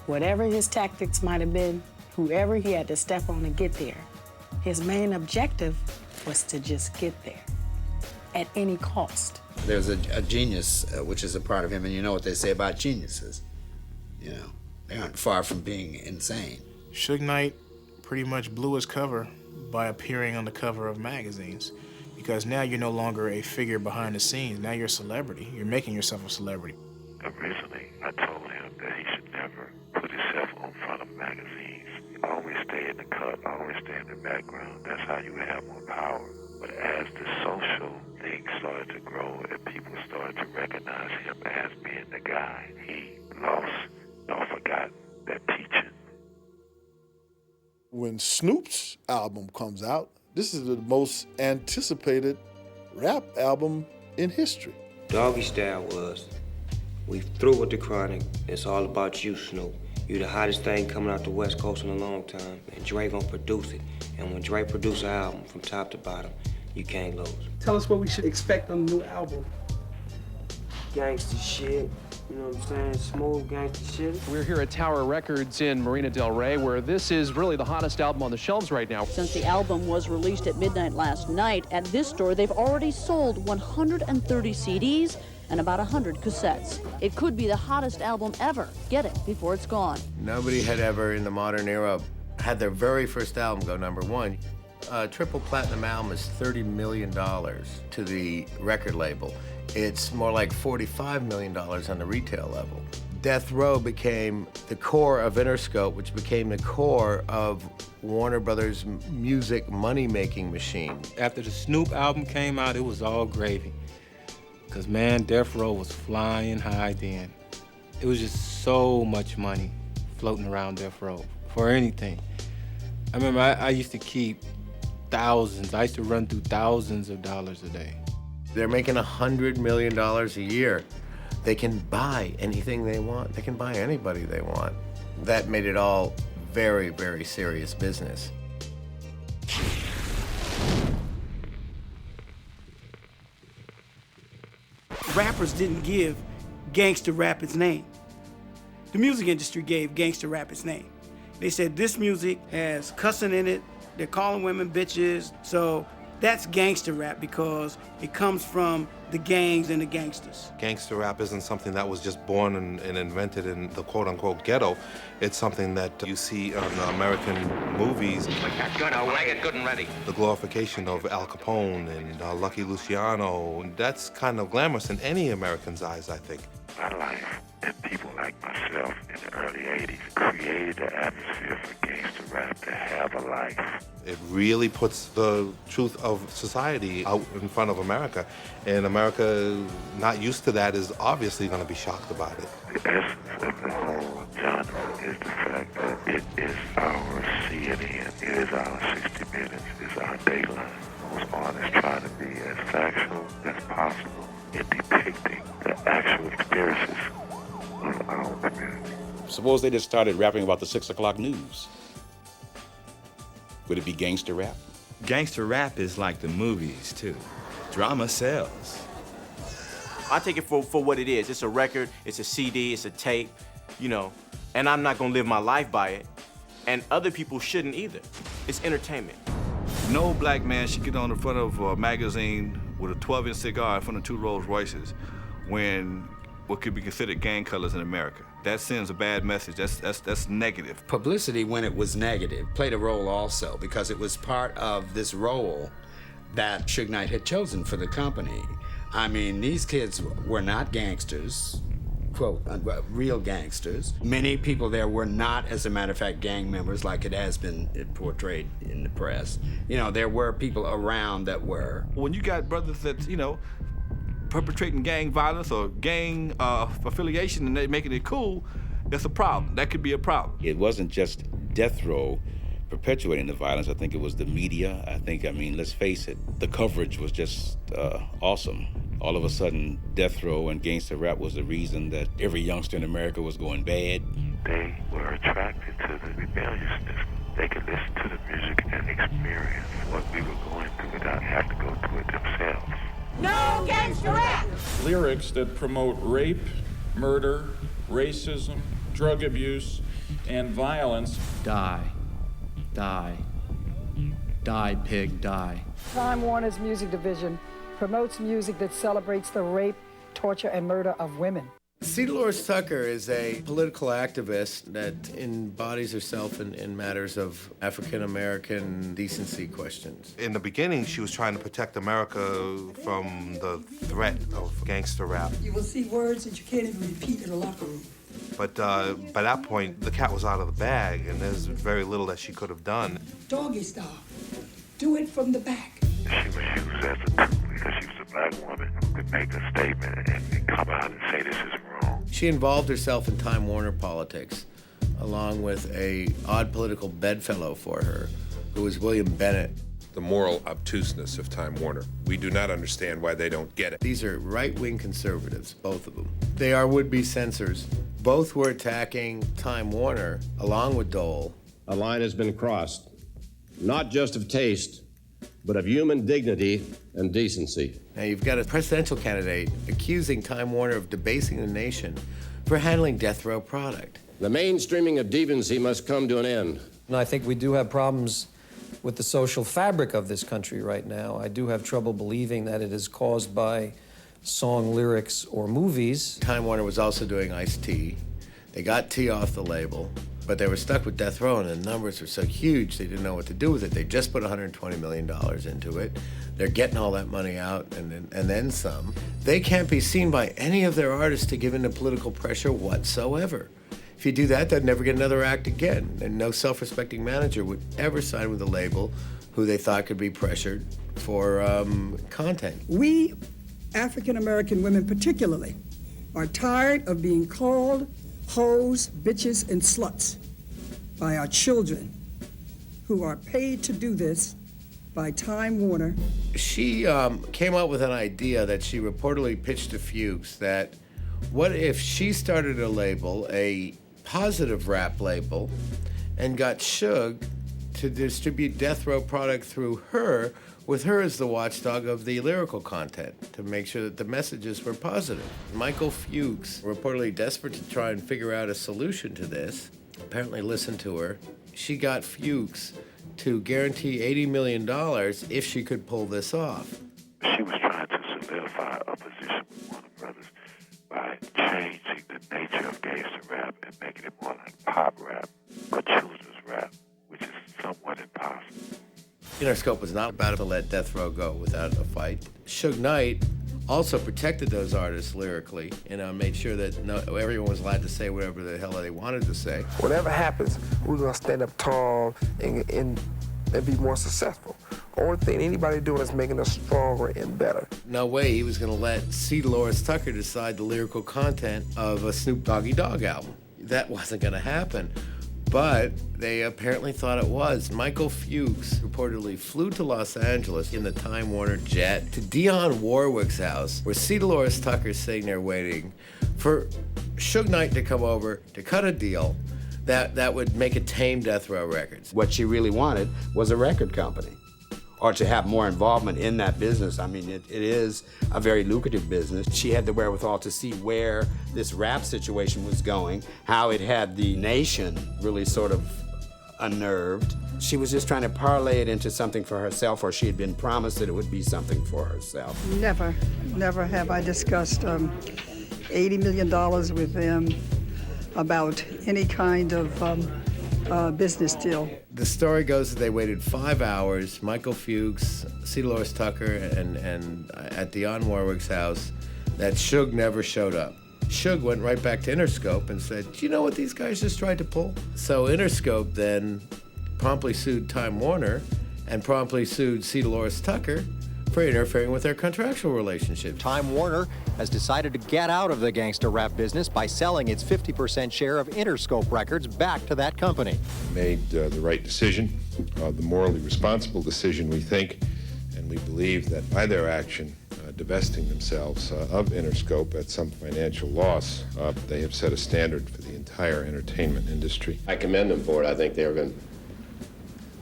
Whatever his tactics might have been, whoever he had to step on to get there, his main objective was to just get there at any cost. There's a genius, which is a part of him, and you know what they say about geniuses. You know, they aren't far from being insane. Suge Knight pretty much blew his cover by appearing on the cover of magazines, because now you're no longer a figure behind the scenes. Now you're a celebrity. You're making yourself a celebrity. Originally, I told him that he should never put himself on front of magazines. Always stay in the cut, always stay in the background. That's how you have more power. But as the social thing started to grow and people started to recognize him as being the guy, he lost or forgot that teaching. When Snoop's album comes out, this is the most anticipated rap album in history. Doggy Style was, we through with the Chronic, it's all about you, Snoop. You the hottest thing coming out the West Coast in a long time, and Dre gonna produce it. And when Dre produce an album from top to bottom, you can't lose. Tell us what we should expect on the new album. Gangsta shit, you know what I'm saying? Smooth gangsta shit. We're here at Tower Records in Marina del Rey, where this is really the hottest album on the shelves right now. Since the album was released at midnight last night, at this store they've already sold 130 CDs and about 100 cassettes. It could be the hottest album ever. Get it before it's gone. Nobody had ever in the modern era had their very first album go #1. A triple platinum album is $30 million to the record label. It's more like $45 million on the retail level. Death Row became the core of Interscope, which became the core of Warner Brothers' music money-making machine. After the Snoop album came out, it was all gravy. Because, man, Death Row was flying high then. It was just so much money floating around Death Row for anything. I remember I used to keep thousands. I used to run through thousands of dollars a day. They're making $100 million a year. They can buy anything they want. They can buy anybody they want. That made it all very, very serious business. Rappers didn't give gangster rap its name. The music industry gave gangster rap its name. They said this music has cussing in it. They're calling women bitches. So that's gangster rap because it comes from the gangs and the gangsters. Gangster rap isn't something that was just born and invented in the quote-unquote ghetto. It's something that you see on American movies. Like that gun, I'll rag it good and ready. The glorification of Al Capone and Lucky Luciano. That's kind of glamorous in any American's eyes, I think. My life and people like myself in the early 80s created the atmosphere for gangster rap to have a life. It really puts the truth of society out in front of America. And America, not used to that, is obviously going to be shocked about it. The essence of the whole genre is the fact that it is our CNN, it is our 60 Minutes, it's our Dateline. Most artists try to be as factual as possible in depicting the actual experiences of our community. Suppose they just started rapping about the 6 o'clock news. Would it be gangster rap? Gangster rap is like the movies, too. Drama sells. I take it for what it is. It's a record, it's a CD, it's a tape, you know, and I'm not gonna live my life by it, and other people shouldn't either. It's entertainment. No black man should get on the front of a magazine with a 12-inch cigar in front of 2 Rolls Royces wearing what could be considered gang colors in America. That sends a bad message. That's negative. Publicity, when it was negative, played a role also because it was part of this role that Suge Knight had chosen for the company. I mean, these kids were not gangsters, quote, real gangsters. Many people there were not, as a matter of fact, gang members like it has been portrayed in the press. You know, there were people around that were. When you got brothers that, you know, perpetrating gang violence or gang affiliation and they're making it cool, that's a problem. That could be a problem. It wasn't just Death Row perpetuating the violence. I think it was the media. I mean, let's face it, the coverage was just awesome. All of a sudden, Death Row and gangster rap was the reason that every youngster in America was going bad. They were attracted to the rebelliousness. They could listen to the music and experience what we were going through without having to go through it themselves. No gangster rap! Lyrics that promote rape, murder, racism, drug abuse, and violence. Die. Die. Die, pig, die. Time Warner's music division promotes music that celebrates the rape, torture, and murder of women. C. Dolores Tucker is a political activist that embodies herself in matters of African-American decency questions. In the beginning, she was trying to protect America from the threat of gangster rap. You will see words that you can't even repeat in a locker room. But by that point, the cat was out of the bag, and there's very little that she could have done. Doggy style. Do it from the back. She was used as a tool because she was a black woman who could make a statement and come out and say this is wrong. She involved herself in Time Warner politics, along with a odd political bedfellow for her, who was William Bennett. The moral obtuseness of Time Warner. We do not understand why they don't get it. These are right-wing conservatives, both of them. They are would-be censors. Both were attacking Time Warner, along with Dole. A line has been crossed, not just of taste, but of human dignity and decency. Now you've got a presidential candidate accusing Time Warner of debasing the nation for handling Death Row product. The mainstreaming of deviancy must come to an end. And I think we do have problems with the social fabric of this country right now. I do have trouble believing that it is caused by song lyrics or movies. Time Warner was also doing Ice-T. They got T off the label, but they were stuck with Death Row, and the numbers were so huge they didn't know what to do with it. They just put $120 million into it. They're getting all that money out and then some. They can't be seen by any of their artists to give in to political pressure whatsoever. If you do that, they'd never get another act again, and no self-respecting manager would ever sign with a label who they thought could be pressured for content. We, African-American women particularly, are tired of being called hoes, bitches, and sluts by our children who are paid to do this by Time Warner. She came up with an idea that she reportedly pitched to Fuchs that what if she started a label, a positive rap label, and got Suge to distribute Death Row product through her, with her as the watchdog of the lyrical content, to make sure that the messages were positive. Michael Fuchs, reportedly desperate to try and figure out a solution to this. apparently listened to her. She got Fuchs to guarantee $80 million if she could pull this off. She was trying to solidify a position with Warner Brothers by changing the nature of gangster rap and making it more like pop rap or children's rap, which is somewhat impossible. Interscope was not about to let Death Row go without a fight. Suge Knight also protected those artists lyrically, made sure that everyone was allowed to say whatever the hell they wanted to say. Whatever happens, we're gonna stand up tall and be more successful. Only thing anybody doing is making us stronger and better. No way he was gonna let C. Dolores Tucker decide the lyrical content of a Snoop Doggy Dogg album. That wasn't gonna happen. But they apparently thought it was. Michael Fuchs reportedly flew to Los Angeles in the Time Warner jet to Dionne Warwick's house, where C. Dolores Tucker's sitting there waiting for Suge Knight to come over to cut a deal that would make it tame Death Row Records. What she really wanted was a record company, or to have more involvement in that business. I mean, it is a very lucrative business. She had the wherewithal to see where this rap situation was going, how it had the nation really sort of unnerved. She was just trying to parlay it into something for herself, or she had been promised that it would be something for herself. Never have I discussed $80 million with them about any kind of business deal. The story goes that they waited 5 hours, Michael Fuchs, C. Dolores Tucker, and at Dionne Warwick's house, that Suge never showed up. Suge went right back to Interscope and said, do you know what these guys just tried to pull? So Interscope then promptly sued Time Warner and promptly sued C. Dolores Tucker for interfering with their contractual relationship. Time Warner has decided to get out of the gangster rap business by selling its 50% share of Interscope Records back to that company. Made the right decision, the morally responsible decision, we think, and we believe that by their action, divesting themselves of Interscope at some financial loss, they have set a standard for the entire entertainment industry. I commend them for it. I think they're going to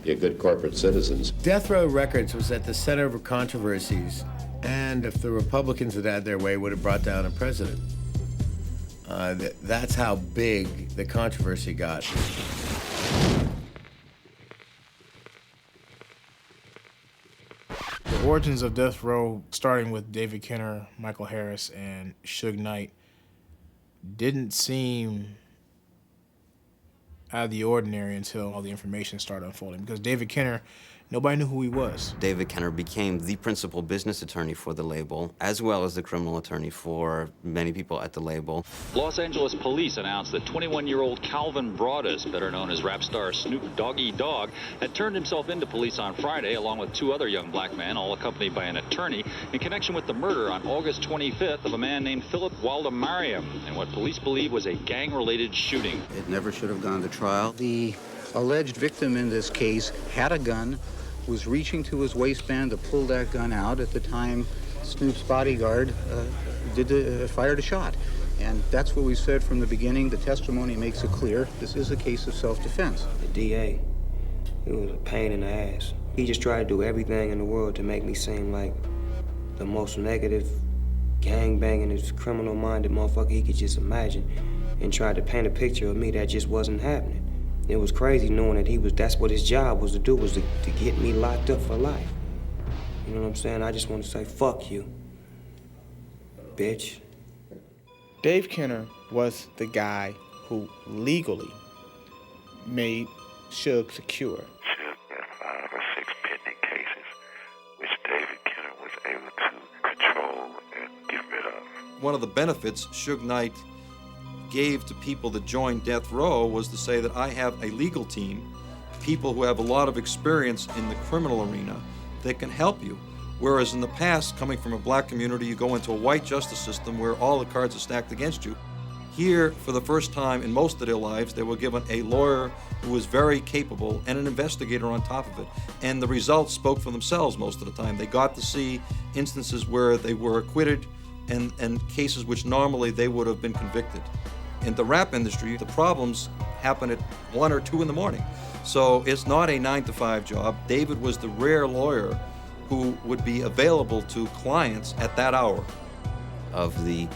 be good corporate citizens. Death Row Records was at the center of controversies, and if the Republicans had had their way, would have brought down a president. That's how big the controversy got. The origins of Death Row, starting with David Kenner, Michael Harris, and Suge Knight, didn't seem out of the ordinary until all the information started unfolding. Because David Kenner, nobody knew who he was. David Kenner became the principal business attorney for the label, as well as the criminal attorney for many people at the label. Los Angeles police announced that 21-year-old Calvin Broadus, better known as rap star Snoop Doggy Dogg, had turned himself into police on Friday, along with 2 other young black men, all accompanied by an attorney, in connection with the murder on August 25th of a man named Philip Waldemariam, in what police believe was a gang-related shooting. It never should have gone to trial. The alleged victim in this case had a gun, was reaching to his waistband to pull that gun out at the time Snoop's bodyguard fired a shot. And that's what we said from the beginning. The testimony makes it clear this is a case of self-defense. The DA, it was a pain in the ass. He just tried to do everything in the world to make me seem like the most negative, gang-banging, criminal-minded motherfucker he could just imagine, and tried to paint a picture of me that just wasn't happening. It was crazy knowing that that's what his job was to do, was to get me locked up for life. You know what I'm saying? I just want to say, fuck you, bitch. Dave Kenner was the guy who legally made Suge secure. Suge had 5 or 6 pending cases, which David Kenner was able to control and get rid of. One of the benefits Suge Knight gave to people that joined Death Row was to say that I have a legal team, people who have a lot of experience in the criminal arena that can help you. Whereas in the past, coming from a black community, you go into a white justice system where all the cards are stacked against you. Here, for the first time in most of their lives, they were given a lawyer who was very capable and an investigator on top of it. And the results spoke for themselves most of the time. They got to see instances where they were acquitted and cases which normally they would have been convicted. In the rap industry, the problems happen at 1 or 2 in the morning. So it's not a 9-to-5 job. David was the rare lawyer who would be available to clients at that hour. Of the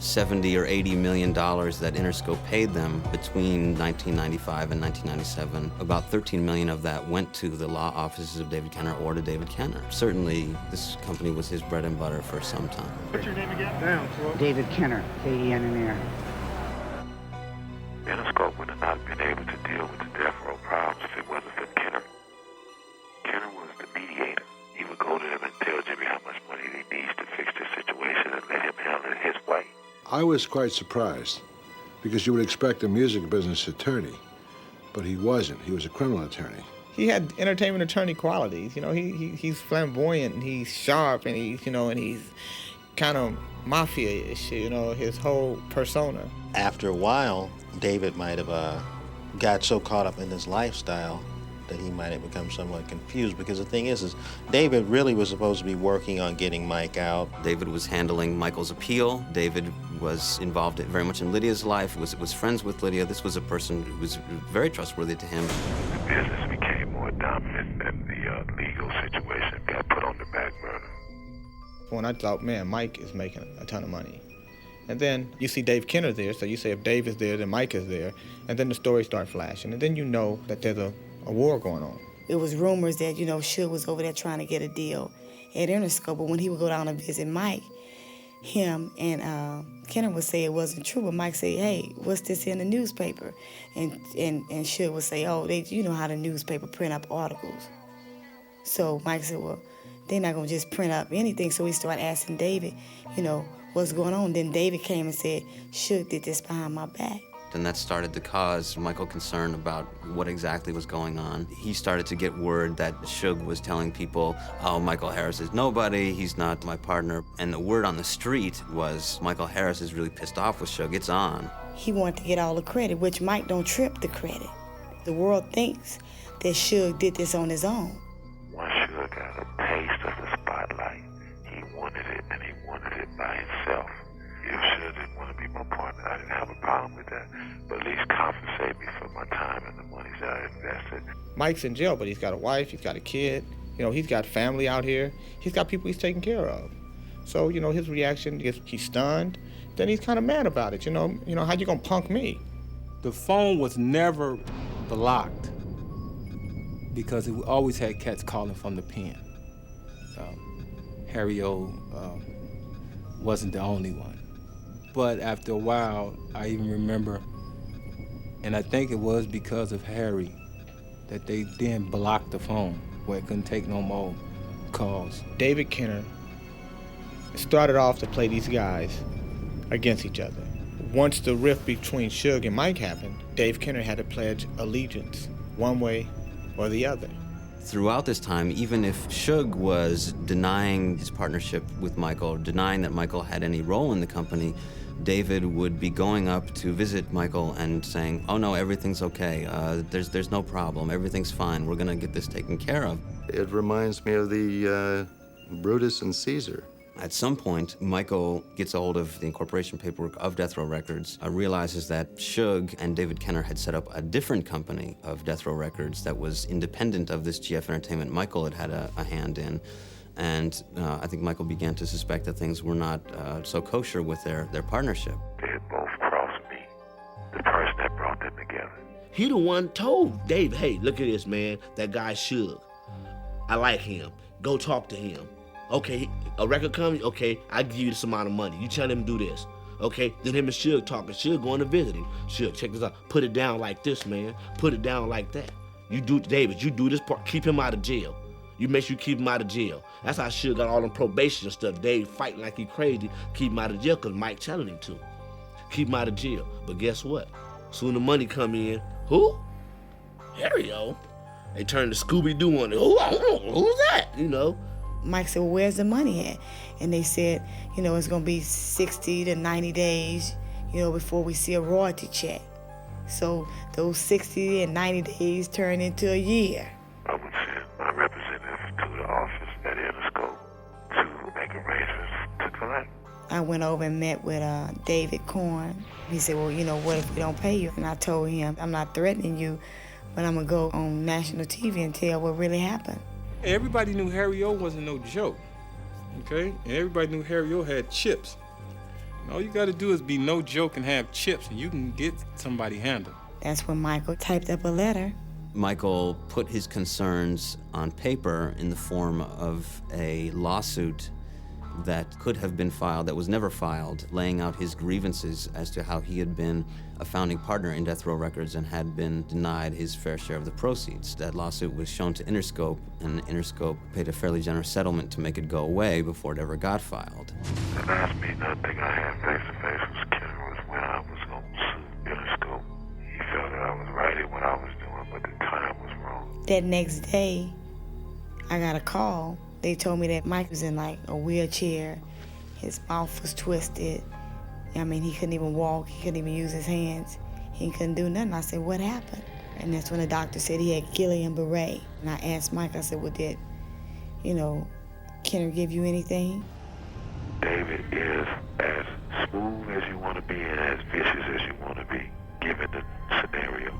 $70 or $80 million that Interscope paid them between 1995 and 1997, about $13 million of that went to the law offices of David Kenner or to David Kenner. Certainly, this company was his bread and butter for some time. What's your name again? David Kenner, K-E-N-N-E-R. Interscope would have not been able to deal with the death row problems if it wasn't for Kenner. Kenner was the mediator. He would go to them and tell Jimmy how much money he needs to fix this situation and let him handle it his way. I was quite surprised because you would expect a music business attorney, but he wasn't. He was a criminal attorney. He had entertainment attorney qualities. You know, he's flamboyant and he's sharp and he's kind of mafia-ish, his whole persona. After a while, David might have got so caught up in his lifestyle that he might have become somewhat confused, because the thing is David really was supposed to be working on getting Mike out. David was handling Michael's appeal. David was involved very much in Lydia's life, was friends with Lydia. This was a person who was very trustworthy to him. The business became more dominant and the legal situation got put on the back burner. When I thought, man, Mike is making a ton of money. And then you see Dave Kenner there, so you say if Dave is there, then Mike is there. And then the stories start flashing. And then you know that there's a war going on. It was rumors that, Suge was over there trying to get a deal at Interscope, but when he would go down and visit Mike, him and Kenner would say it wasn't true, but Mike say, hey, what's this in the newspaper? And Suge would say, oh, you know how the newspaper print up articles. So Mike said, well, they're not going to just print up anything. So he started asking David, what's going on? Then David came and said, Suge did this behind my back. And that started to cause Michael concern about what exactly was going on. He started to get word that Suge was telling people, oh, Michael Harris is nobody, he's not my partner. And the word on the street was, Michael Harris is really pissed off with Suge, it's on. He wanted to get all the credit, which Mike don't trip the credit. The world thinks that Suge did this on his own. Once Suge got a taste of the spotlight, he wanted it, and he wanted it by himself. If Suge didn't want to be my partner, I didn't have a problem with that. But at least compensate me for my time and the monies I invested. Mike's in jail, but he's got a wife, he's got a kid, he's got family out here. He's got people he's taking care of. So, his reaction is he's stunned. Then he's kind of mad about it. How you gonna punk me? The phone was never blocked because we always had cats calling from the pen. Harry O wasn't the only one. But after a while, I even remember, and I think it was because of Harry, that they then blocked the phone where it couldn't take no more calls. David Kenner started off to play these guys against each other. Once the rift between Suge and Mike happened, Dave Kenner had to pledge allegiance one way or the other. Throughout this time, even if Suge was denying his partnership with Michael, denying that Michael had any role in the company, David would be going up to visit Michael and saying, oh no, everything's okay, there's no problem, everything's fine, we're gonna get this taken care of. It reminds me of the Brutus and Caesar. At some point, Michael gets a hold of the incorporation paperwork of Death Row Records, realizes that Suge and David Kenner had set up a different company of Death Row Records that was independent of this GF Entertainment Michael had a hand in. And I think Michael began to suspect that things were not so kosher with their partnership. They had both crossed me, the person that brought them together. He the one told Dave, hey, look at this, man, that guy Suge. I like him. Go talk to him. Okay, a record comes, okay, I give you this amount of money. You tell him to do this. Okay, then him and Suge talking. Suge going to visit him. Suge, check this out. Put it down like this, man. Put it down like that. David, you do this part. Keep him out of jail. You make sure you keep him out of jail. That's how Suge got all them probation and stuff. Dave fighting like he crazy. Keep him out of jail because Mike telling him to. Keep him out of jail. But guess what? Soon the money come in. Who? Harry-O. They turn to Scooby-Doo on it. Who's that? Mike said, well, where's the money at? And they said, it's going to be 60 to 90 days, before we see a royalty check. So those 60 and 90 days turn into a year. I would send my representative to the office at Interscope to make arrangements to collect. I went over and met with David Korn. He said, well, what if we don't pay you? And I told him, I'm not threatening you, but I'm going to go on national TV and tell what really happened. Everybody knew Harry O wasn't no joke, okay? And everybody knew Harry O had chips. All you gotta do is be no joke and have chips, and you can get somebody handled. That's when Michael typed up a letter. Michael put his concerns on paper in the form of a lawsuit that could have been filed, that was never filed, laying out his grievances as to how he had been a founding partner in Death Row Records and had been denied his fair share of the proceeds. That lawsuit was shown to Interscope, and Interscope paid a fairly generous settlement to make it go away before it ever got filed. The last meeting I think I had face-to-face with Kenner was when I was going to sue Interscope. He felt that I was right in what I was doing, but the time was wrong. That next day, I got a call. They told me that Mike was in like a wheelchair. His mouth was twisted. I mean, he couldn't even walk. He couldn't even use his hands. He couldn't do nothing. I said, what happened? And that's when the doctor said he had Guillain-Barré. And I asked Mike, I said, well, did, Kenner give you anything? David is as smooth as you want to be and as vicious as you want to be, given the scenario.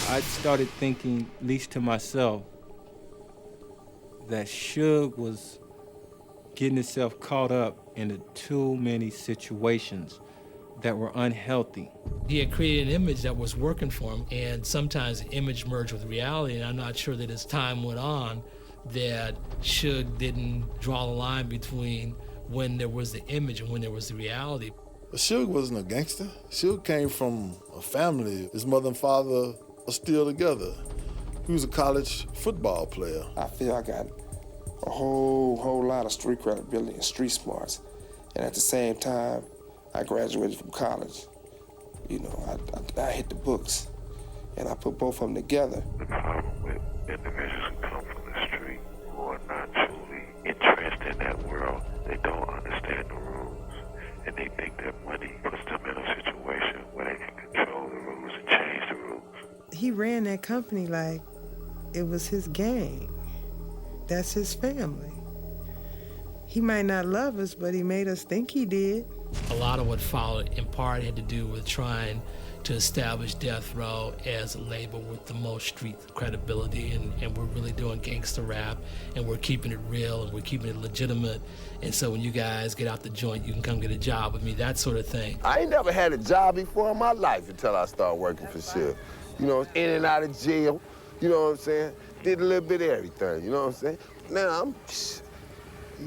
I started thinking, at least to myself, that Suge was getting himself caught up into too many situations that were unhealthy. He had created an image that was working for him, and sometimes the image merged with reality, and I'm not sure that as time went on, that Suge didn't draw the line between when there was the image and when there was the reality. But Suge wasn't a gangster. Suge came from a family. His mother and father are still together. He was a college football player. I feel I got a whole lot of street credibility and street smarts. And at the same time, I graduated from college. I hit the books, and I put both of them together. The problem with individuals who come from the street, who are not truly entrenched in that world, they don't understand the rules, and they think that money puts them in a situation where they can control the rules and change the rules. He ran that company like it was his gang. That's his family. He might not love us, but he made us think he did. A lot of what followed, in part, had to do with trying to establish Death Row as a label with the most street credibility, and we're really doing gangster rap, and we're keeping it real, and we're keeping it legitimate. And so when you guys get out the joint, you can come get a job with me, that sort of thing. I ain't never had a job before in my life until I started working for Suge. In and out of jail, you know what I'm saying? Did a little bit of everything, you know what I'm saying? Now I'm,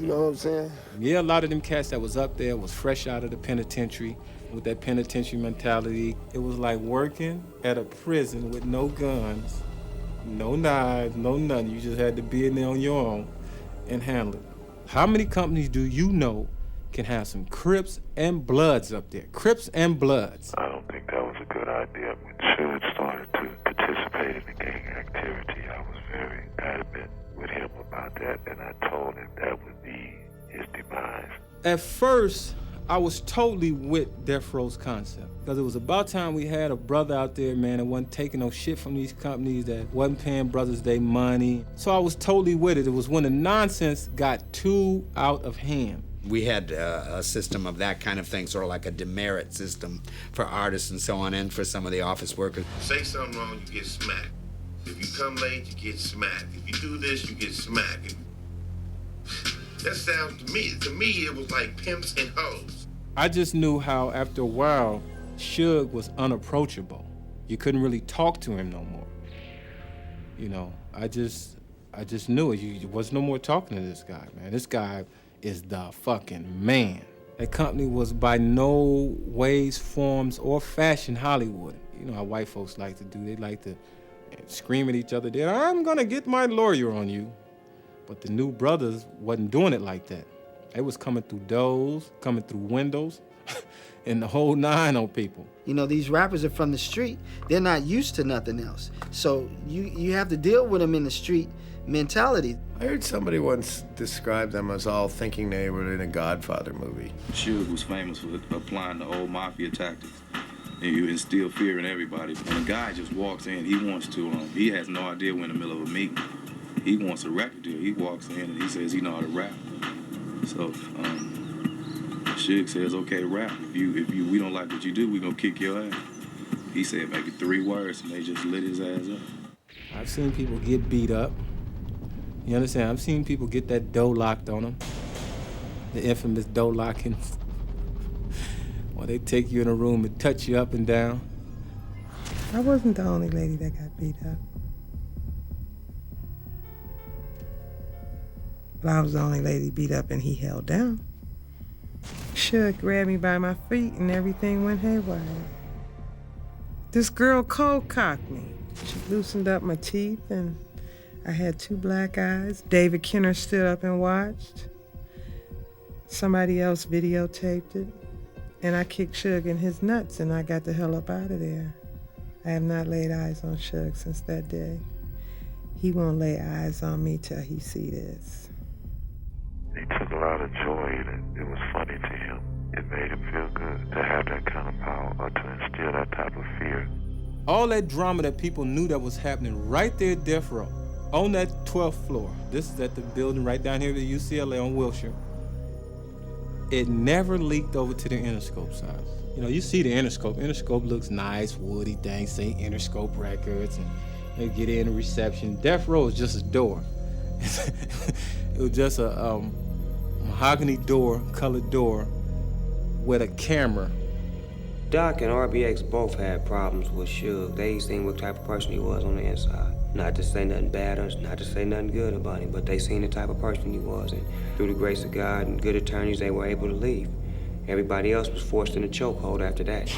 you know what I'm saying? Yeah, a lot of them cats that was up there was fresh out of the penitentiary with that penitentiary mentality. It was like working at a prison with no guns, no knives, no nothing. You just had to be in there on your own and handle it. How many companies do you know can have some Crips and Bloods up there? Crips and Bloods. I don't think that was a good idea. When Suge started to participate in the gang activity, I was very adamant with him about that, and I told him that would be his demise. At first, I was totally with Death Row's concept, because it was about time we had a brother out there, man, that wasn't taking no shit from these companies, that wasn't paying brothers their money. So I was totally with it. It was when the nonsense got too out of hand. We had a system of that kind of thing, sort of like a demerit system for artists and so on, and for some of the office workers. Say something wrong, you get smacked. If you come late, you get smacked. If you do this, you get smacked. That sounds, to me, it was like pimps and hoes. I just knew how, after a while, Suge was unapproachable. You couldn't really talk to him no more. I just knew it. You was no more talking to this guy, man. This guy is the fucking man. That company was by no ways, forms, or fashion Hollywood. You know how white folks like to do. They like to scream at each other. I'm gonna get my lawyer on you. But the new brothers wasn't doing it like that. They was coming through doors, coming through windows, and the whole nine on people. These rappers are from the street. They're not used to nothing else. So you have to deal with them in the street mentality. I heard somebody once describe them as all thinking they were in a Godfather movie. Suge was famous for applying the old mafia tactics. And you instill fear in everybody. When a guy just walks in, he has no idea we're in the middle of a meeting. He wants a record deal. He walks in and he says he know how to rap. So Suge says, okay, rap. If we don't like what you do, we gonna kick your ass. He said maybe 3 words and they just lit his ass up. I've seen people get beat up. You understand? I've seen people get that door locked on them. The infamous door locking. Or they take you in a room and touch you up and down. I wasn't the only lady that got beat up. But I was the only lady beat up and he held down. Suge grabbed me by my feet and everything went haywire. This girl cold cocked me. She loosened up my teeth and I had 2 black eyes. David Kenner stood up and watched. Somebody else videotaped it. And I kicked Suge in his nuts and I got the hell up out of there. I have not laid eyes on Suge since that day. He won't lay eyes on me till he see this. He took a lot of joy in it. It was funny to him. It made him feel good to have that kind of power or to instill that type of fear. All that drama that people knew that was happening right there at Death Row, on that 12th floor. This is at the building right down here at UCLA on Wilshire. It never leaked over to the Interscope side. You know, you see the Interscope. Interscope looks nice, woody things, say Interscope Records, and they get in the reception. Death Row is just a door. It was just a mahogany door, colored door, with a camera. Doc and RBX both had problems with Suge. They seen what type of person he was on the inside. Not to say nothing bad or not to say nothing good about him, but they seen the type of person he was. And through the grace of God and good attorneys, they were able to leave. Everybody else was forced in a chokehold after that.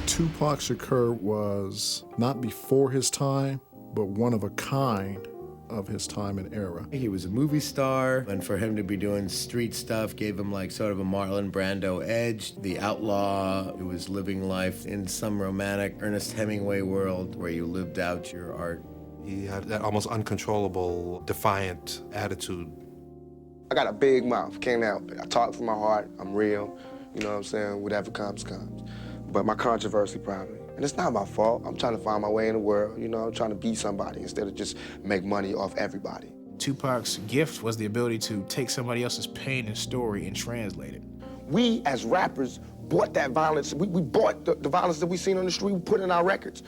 Tupac Shakur was not before his time, but one of a kind of his time and era. He was a movie star, and for him to be doing street stuff gave him like sort of a Marlon Brando edge. The outlaw who was living life in some romantic Ernest Hemingway world where you lived out your art. He had that almost uncontrollable, defiant attitude. I got a big mouth, can't help it. I talk from my heart, I'm real, you know what I'm saying? Whatever comes, comes. But my controversy probably. And it's not my fault. I'm trying to find my way in the world, you know, I'm trying to be somebody instead of just make money off everybody. Tupac's gift was the ability to take somebody else's pain and story and translate it. We, as rappers, bought that violence. We bought the violence that we seen on the street, we put in our records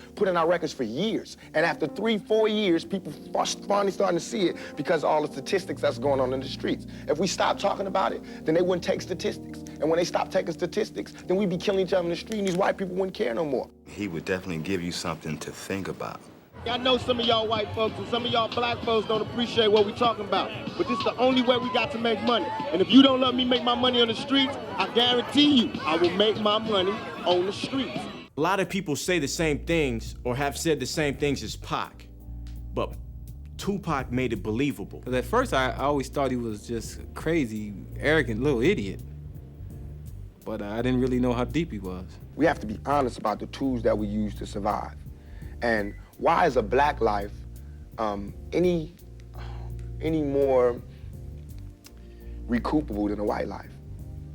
for years. And after 3-4 years, people finally starting to see it because of all the statistics that's going on in the streets. If we stop talking about it, then they wouldn't take statistics. And when they stop taking statistics, then we'd be killing each other in the street and these white people wouldn't care no more. He would definitely give you something to think about. I know some of y'all white folks and some of y'all black folks don't appreciate what we're talking about, but this is the only way we got to make money. And if you don't let me make my money on the streets, I guarantee you I will make my money on the streets. A lot of people say the same things or have said the same things as Pac, but Tupac made it believable. Because at first I always thought he was just a crazy, arrogant little idiot, but I didn't really know how deep he was. We have to be honest about the tools that we use to survive. And why is a black life any more recoupable than a white life?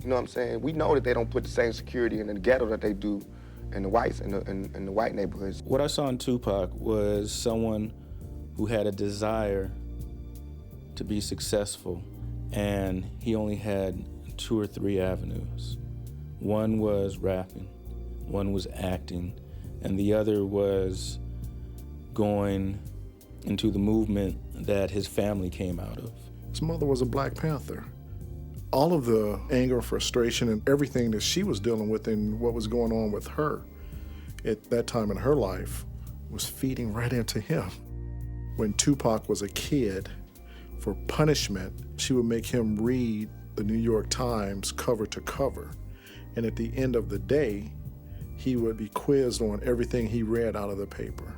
You know what I'm saying? We know that they don't put the same security in the ghetto that they do in the whites in the white neighborhoods. What I saw in Tupac was someone who had a desire to be successful, and he only had 2 or 3 avenues. One was rapping, one was acting, and the other was going into the movement that his family came out of. His mother was a Black Panther. All of the anger, frustration, and everything that she was dealing with and what was going on with her at that time in her life was feeding right into him. When Tupac was a kid, for punishment, she would make him read the New York Times cover to cover. And at the end of the day, he would be quizzed on everything he read out of the paper.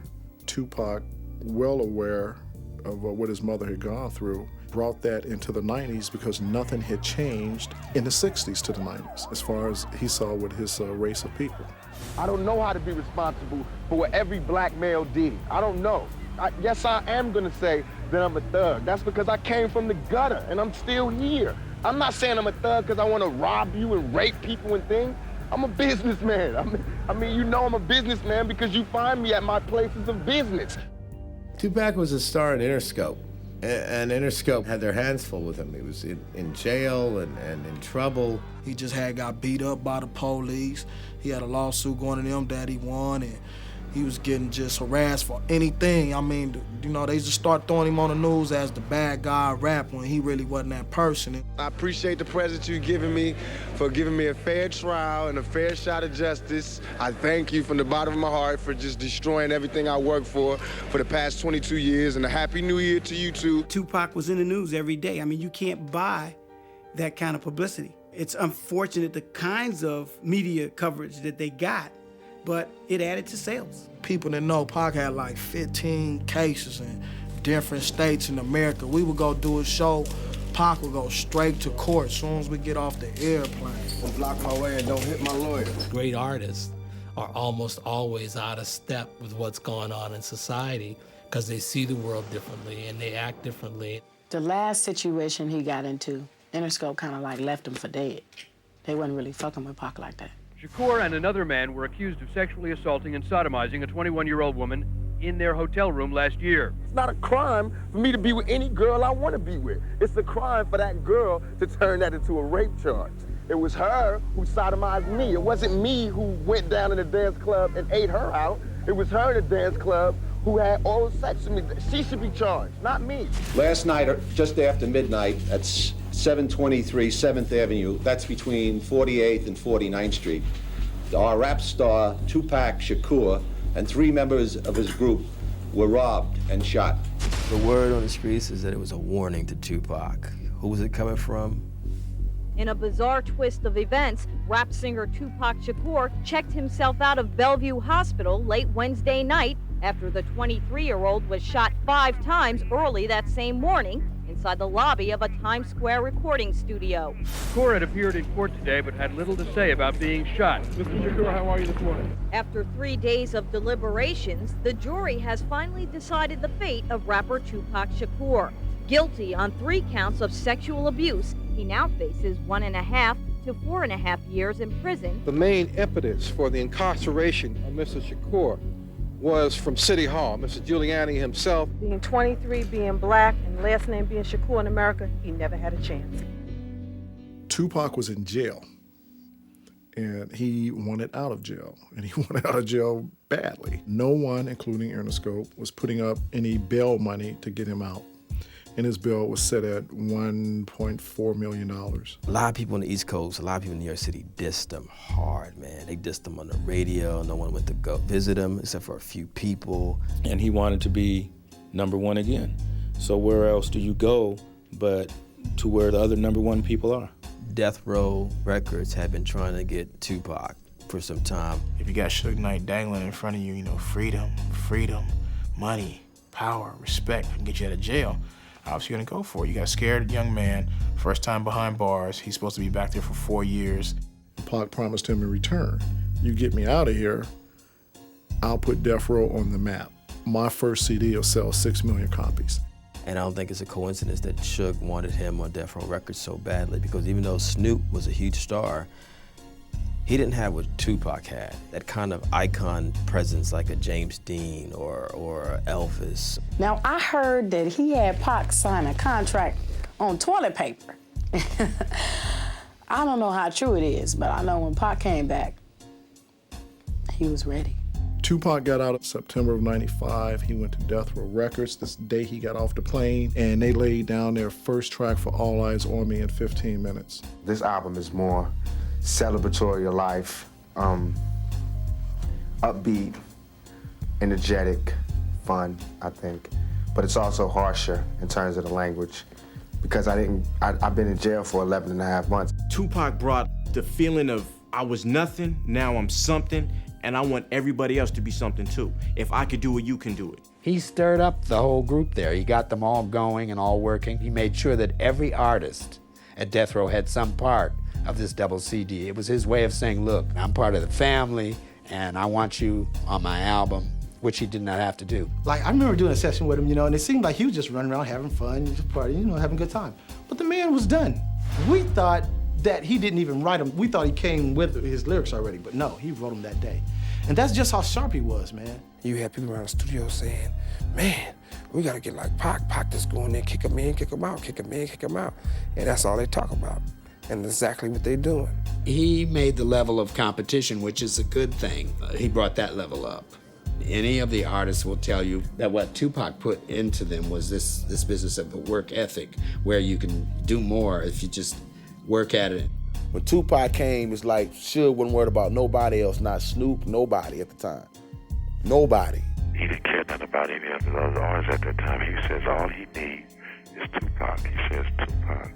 Tupac, well aware of what his mother had gone through, brought that into the 90s because nothing had changed in the 60s to the 90s as far as he saw with his race of people. I don't know how to be responsible for what every black male did. I don't know. Yes, I am gonna say that I'm a thug. That's because I came from the gutter and I'm still here. I'm not saying I'm a thug because I want to rob you and rape people and things. I'm a businessman. I mean, you know I'm a businessman because you find me at my places of business. Tupac was a star in Interscope. And Interscope had their hands full with him. He was in jail and in trouble. He just got beat up by the police. He had a lawsuit going to them that he won, and he was getting just harassed for anything. I mean, you know, they just start throwing him on the news as the bad guy rap when he really wasn't that person. I appreciate the present you've given me for giving me a fair trial and a fair shot at justice. I thank you from the bottom of my heart for just destroying everything I worked for the past 22 years, and a happy new year to you too. Tupac was in the news every day. I mean, you can't buy that kind of publicity. It's unfortunate the kinds of media coverage that they got, but it added to sales. People that know Pac had like 15 cases in different states in America. We would go do a show, Pac would go straight to court as soon as we get off the airplane. Don't block my way and don't hit my lawyer. Great artists are almost always out of step with what's going on in society because they see the world differently and they act differently. The last situation he got into, Interscope kind of like left him for dead. They wasn't really fucking with Pac like that. Shakur and another man were accused of sexually assaulting and sodomizing a 21-year-old woman in their hotel room last year. It's not a crime for me to be with any girl I want to be with. It's a crime for that girl to turn that into a rape charge. It was her who sodomized me. It wasn't me who went down in the dance club and ate her out. It was her in the dance club who had oral sex with me. She should be charged, not me. Last night, just after midnight, at 723 7th Avenue, that's between 48th and 49th Street, our rap star, Tupac Shakur, and 3 members of his group were robbed and shot. The word on the streets is that it was a warning to Tupac. Who was it coming from? In a bizarre twist of events, rap singer Tupac Shakur checked himself out of Bellevue Hospital late Wednesday night after the 23-year-old was shot 5 times early that same morning inside the lobby of a Times Square recording studio. Shakur had appeared in court today but had little to say about being shot. Mr. Shakur, how are you this morning? After 3 days of deliberations, the jury has finally decided the fate of rapper Tupac Shakur. Guilty on 3 counts of sexual abuse, he now faces 1.5 to 4.5 years in prison. The main impetus for the incarceration of Mr. Shakur was from City Hall. Mr. Giuliani himself. Being 23, being black, and last name being Shakur in America, he never had a chance. Tupac was in jail, and he wanted out of jail, and he wanted out of jail badly. No one, including Interscope, was putting up any bail money to get him out. And his bill was set at $1.4 million. A lot of people on the East Coast, a lot of people in New York City dissed him hard, man. They dissed him on the radio. No one went to go visit him except for a few people. And he wanted to be #1 again. So where else do you go but to where the other #1 people are? Death Row Records had been trying to get Tupac for some time. If you got Suge Knight dangling in front of you, you know, freedom, money, power, respect, can get you out of jail. Obviously you're gonna go for it. You got a scared young man, first time behind bars. He's supposed to be back there for 4 years. Pac promised him in return, you get me out of here, I'll put Death Row on the map. My first CD will sell 6 million copies. And I don't think it's a coincidence that Suge wanted him on Death Row Records so badly, because even though Snoop was a huge star, he didn't have what Tupac had, that kind of icon presence like a James Dean or Elvis. Now, I heard that he had Pac sign a contract on toilet paper. I don't know how true it is, but I know when Pac came back, he was ready. Tupac got out in September of '95. He went to Death Row Records this day he got off the plane, and they laid down their first track for All Eyes on Me in 15 minutes. This album is more celebratory of life, upbeat, energetic, fun, I think. But it's also harsher in terms of the language because I've been in jail for 11.5 months. Tupac brought the feeling of I was nothing, now I'm something, and I want everybody else to be something too. If I could do it, you can do it. He stirred up the whole group there. He got them all going and all working. He made sure that every artist at Death Row had some part of this double CD. It was his way of saying, look, I'm part of the family and I want you on my album, which he did not have to do. Like, I remember doing a session with him, you know, and it seemed like he was just running around having fun, just partying, you know, having a good time. But the man was done. We thought that he didn't even write them. We thought he came with his lyrics already, but no, he wrote them that day. And that's just how sharp he was, man. You had people around the studio saying, man, We gotta get like Pac. Pac just go in there, kick him in, kick him out, kick him in, kick him out. And that's all they talk about. And that's exactly what they're doing. He made the level of competition, which is a good thing. He brought that level up. Any of the artists will tell you that what Tupac put into them was this business of the work ethic, where you can do more if you just work at it. When Tupac came, it's like Suge wasn't worried about nobody else, not Snoop, nobody at the time. Nobody. He didn't care nothing about any of the other artists at that time. He says all he needs is Tupac. He says Tupac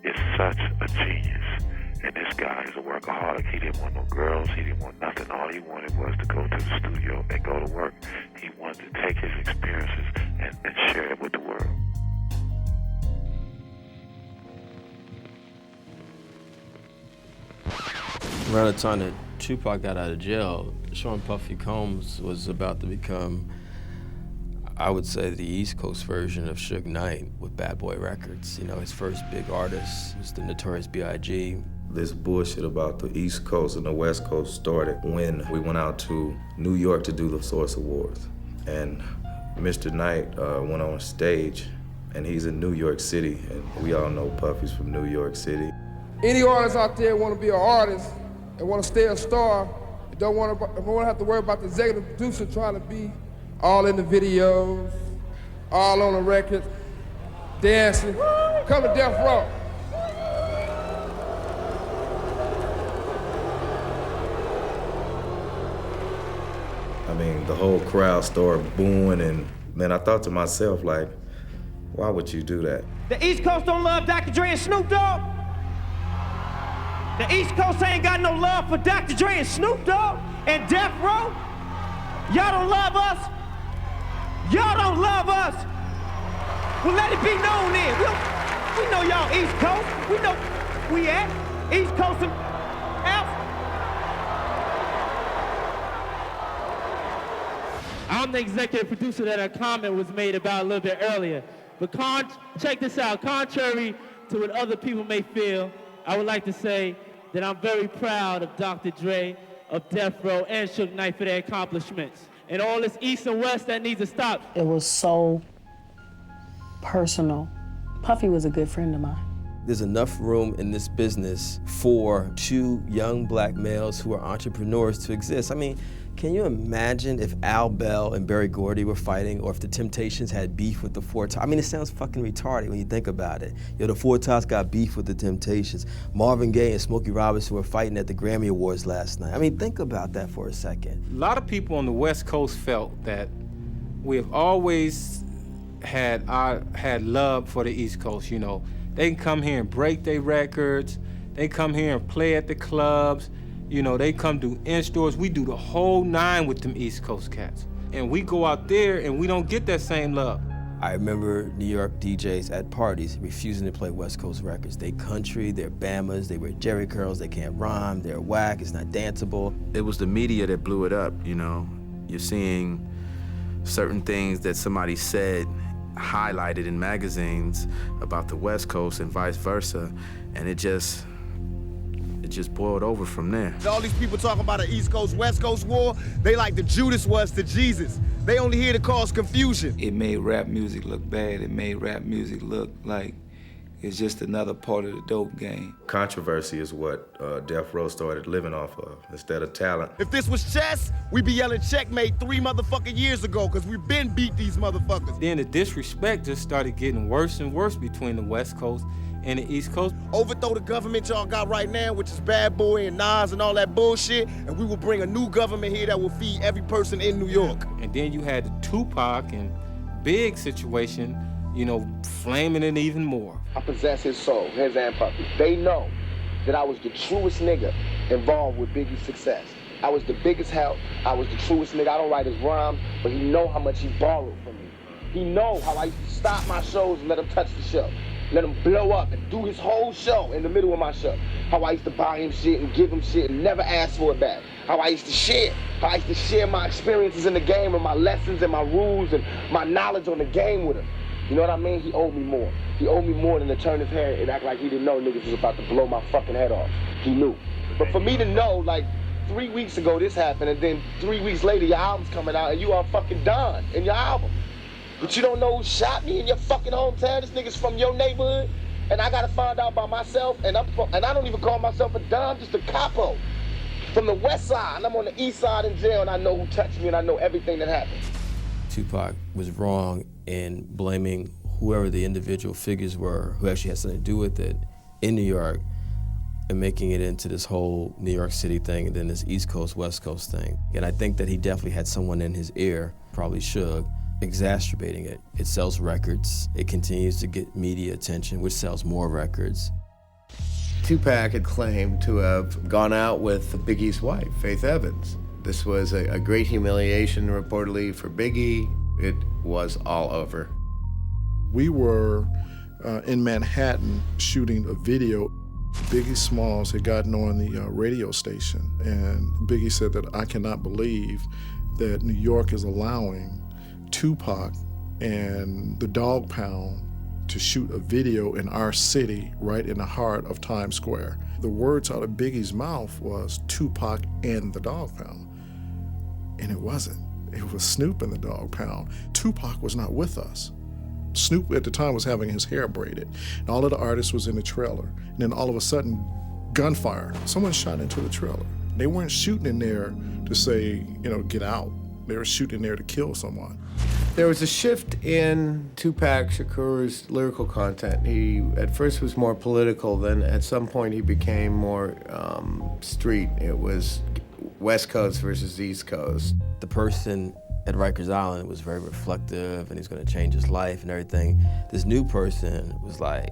is such a genius. And this guy is a workaholic. He didn't want no girls. He didn't want nothing. All he wanted was to go to the studio and go to work. He wanted to take his experiences and share it with the world. Around the time that Tupac got out of jail, Sean Puffy Combs was about to become, I would say, the East Coast version of Suge Knight with Bad Boy Records. You know, his first big artist was the Notorious B.I.G. This bullshit about the East Coast and the West Coast started when we went out to New York to do the Source Awards. And Mr. Knight went on stage, and he's in New York City, and we all know Puffy's from New York City. Any artists out there want to be an artist and want to stay a star, and don't want to have to worry about the executive producer trying to be all in the videos, all on the records, dancing, come to Death Row. I mean, the whole crowd started booing, and then I thought to myself, like, why would you do that? The East Coast don't love Dr. Dre and Snoop Dogg. The East Coast ain't got no love for Dr. Dre and Snoop Dogg and Death Row. Y'all don't love us. Y'all don't love us. Well, let it be known then. We know y'all East Coast. We know we at East Coast and out. I'm the executive producer that a comment was made about a little bit earlier. But check this out. Contrary to what other people may feel, I would like to say that I'm very proud of Dr. Dre, of Death Row, and Suge Knight for their accomplishments. And all this East and West that needs to stop. It was so personal. Puffy was a good friend of mine. There's enough room in this business for two young black males who are entrepreneurs to exist. I mean, can you imagine if Al Bell and Berry Gordy were fighting, or if the Temptations had beef with the Four Tops? I mean, it sounds fucking retarded when you think about it. Yo, the Four Tops got beef with the Temptations. Marvin Gaye and Smokey Robinson were fighting at the Grammy Awards last night. I mean, think about that for a second. A lot of people on the West Coast felt that we have always had love for the East Coast, you know. They can come here and break their records. They come here and play at the clubs. You know, they come do in-stores. We do the whole nine with them East Coast cats. And we go out there and we don't get that same love. I remember New York DJs at parties refusing to play West Coast records. They country, they're Bamas, they wear jerry curls, they can't rhyme, they're whack, it's not danceable. It was the media that blew it up, you know. You're seeing certain things that somebody said highlighted in magazines about the West Coast and vice versa, and it just boiled over from there. All these people talking about an East Coast, West Coast war, they like the Judas was to Jesus. They only here to cause confusion. It made rap music look bad. It made rap music look like it's just another part of the dope game. Controversy is what Death Row started living off of, instead of talent. If this was chess, we'd be yelling checkmate 3 motherfucking years ago, because we've been beat these motherfuckers. Then the disrespect just started getting worse and worse between the West Coast and the East Coast. Overthrow the government y'all got right now, which is Bad Boy and Nas and all that bullshit, and we will bring a new government here that will feed every person in New York. And then you had the Tupac and Big situation, you know, flaming it even more. I possess his soul, his and Puffy. They know that I was the truest nigga involved with Biggie's success. I was the biggest help. I was the truest nigga. I don't write his rhymes, but he know how much he borrowed from me. He know how I used to stop my shows and let him touch the show. Let him blow up and do his whole show in the middle of my show. How I used to buy him shit and give him shit and never ask for it back. How I used to share. How I used to share my experiences in the game and my lessons and my rules and my knowledge on the game with him. You know what I mean? He owed me more. He owed me more than to turn his head and act like he didn't know niggas was about to blow my fucking head off. He knew. But for me to know, like, 3 weeks ago this happened, and then 3 weeks later your album's coming out and you are fucking done in your album. But you don't know who shot me in your fucking hometown? This nigga's from your neighborhood, and I gotta find out by myself, and I don't even call myself a dime, just a capo. From the west side, and I'm on the east side in jail, and I know who touched me, and I know everything that happened. Tupac was wrong in blaming whoever the individual figures were who actually had something to do with it in New York and making it into this whole New York City thing and then this East Coast, West Coast thing. And I think that he definitely had someone in his ear, probably Suge, exacerbating it. It sells records. It continues to get media attention, which sells more records. Tupac had claimed to have gone out with Biggie's wife, Faith Evans. This was a great humiliation, reportedly, for Biggie. It was all over. We were in Manhattan shooting a video. Biggie Smalls had gotten on the radio station, and Biggie said that I cannot believe that New York is allowing Tupac and the Dog Pound to shoot a video in our city right in the heart of Times Square. The words out of Biggie's mouth was Tupac and the Dog Pound. And it wasn't. It was Snoop and the Dog Pound. Tupac was not with us. Snoop at the time was having his hair braided. And all of the artists was in the trailer. And then all of a sudden, gunfire. Someone shot into the trailer. They weren't shooting in there to say, get out. They were shooting there to kill someone. There was a shift in Tupac Shakur's lyrical content. He at first was more political, then at some point he became more street. It was West Coast versus East Coast. The person at Rikers Island was very reflective and he's gonna change his life and everything. This new person was like,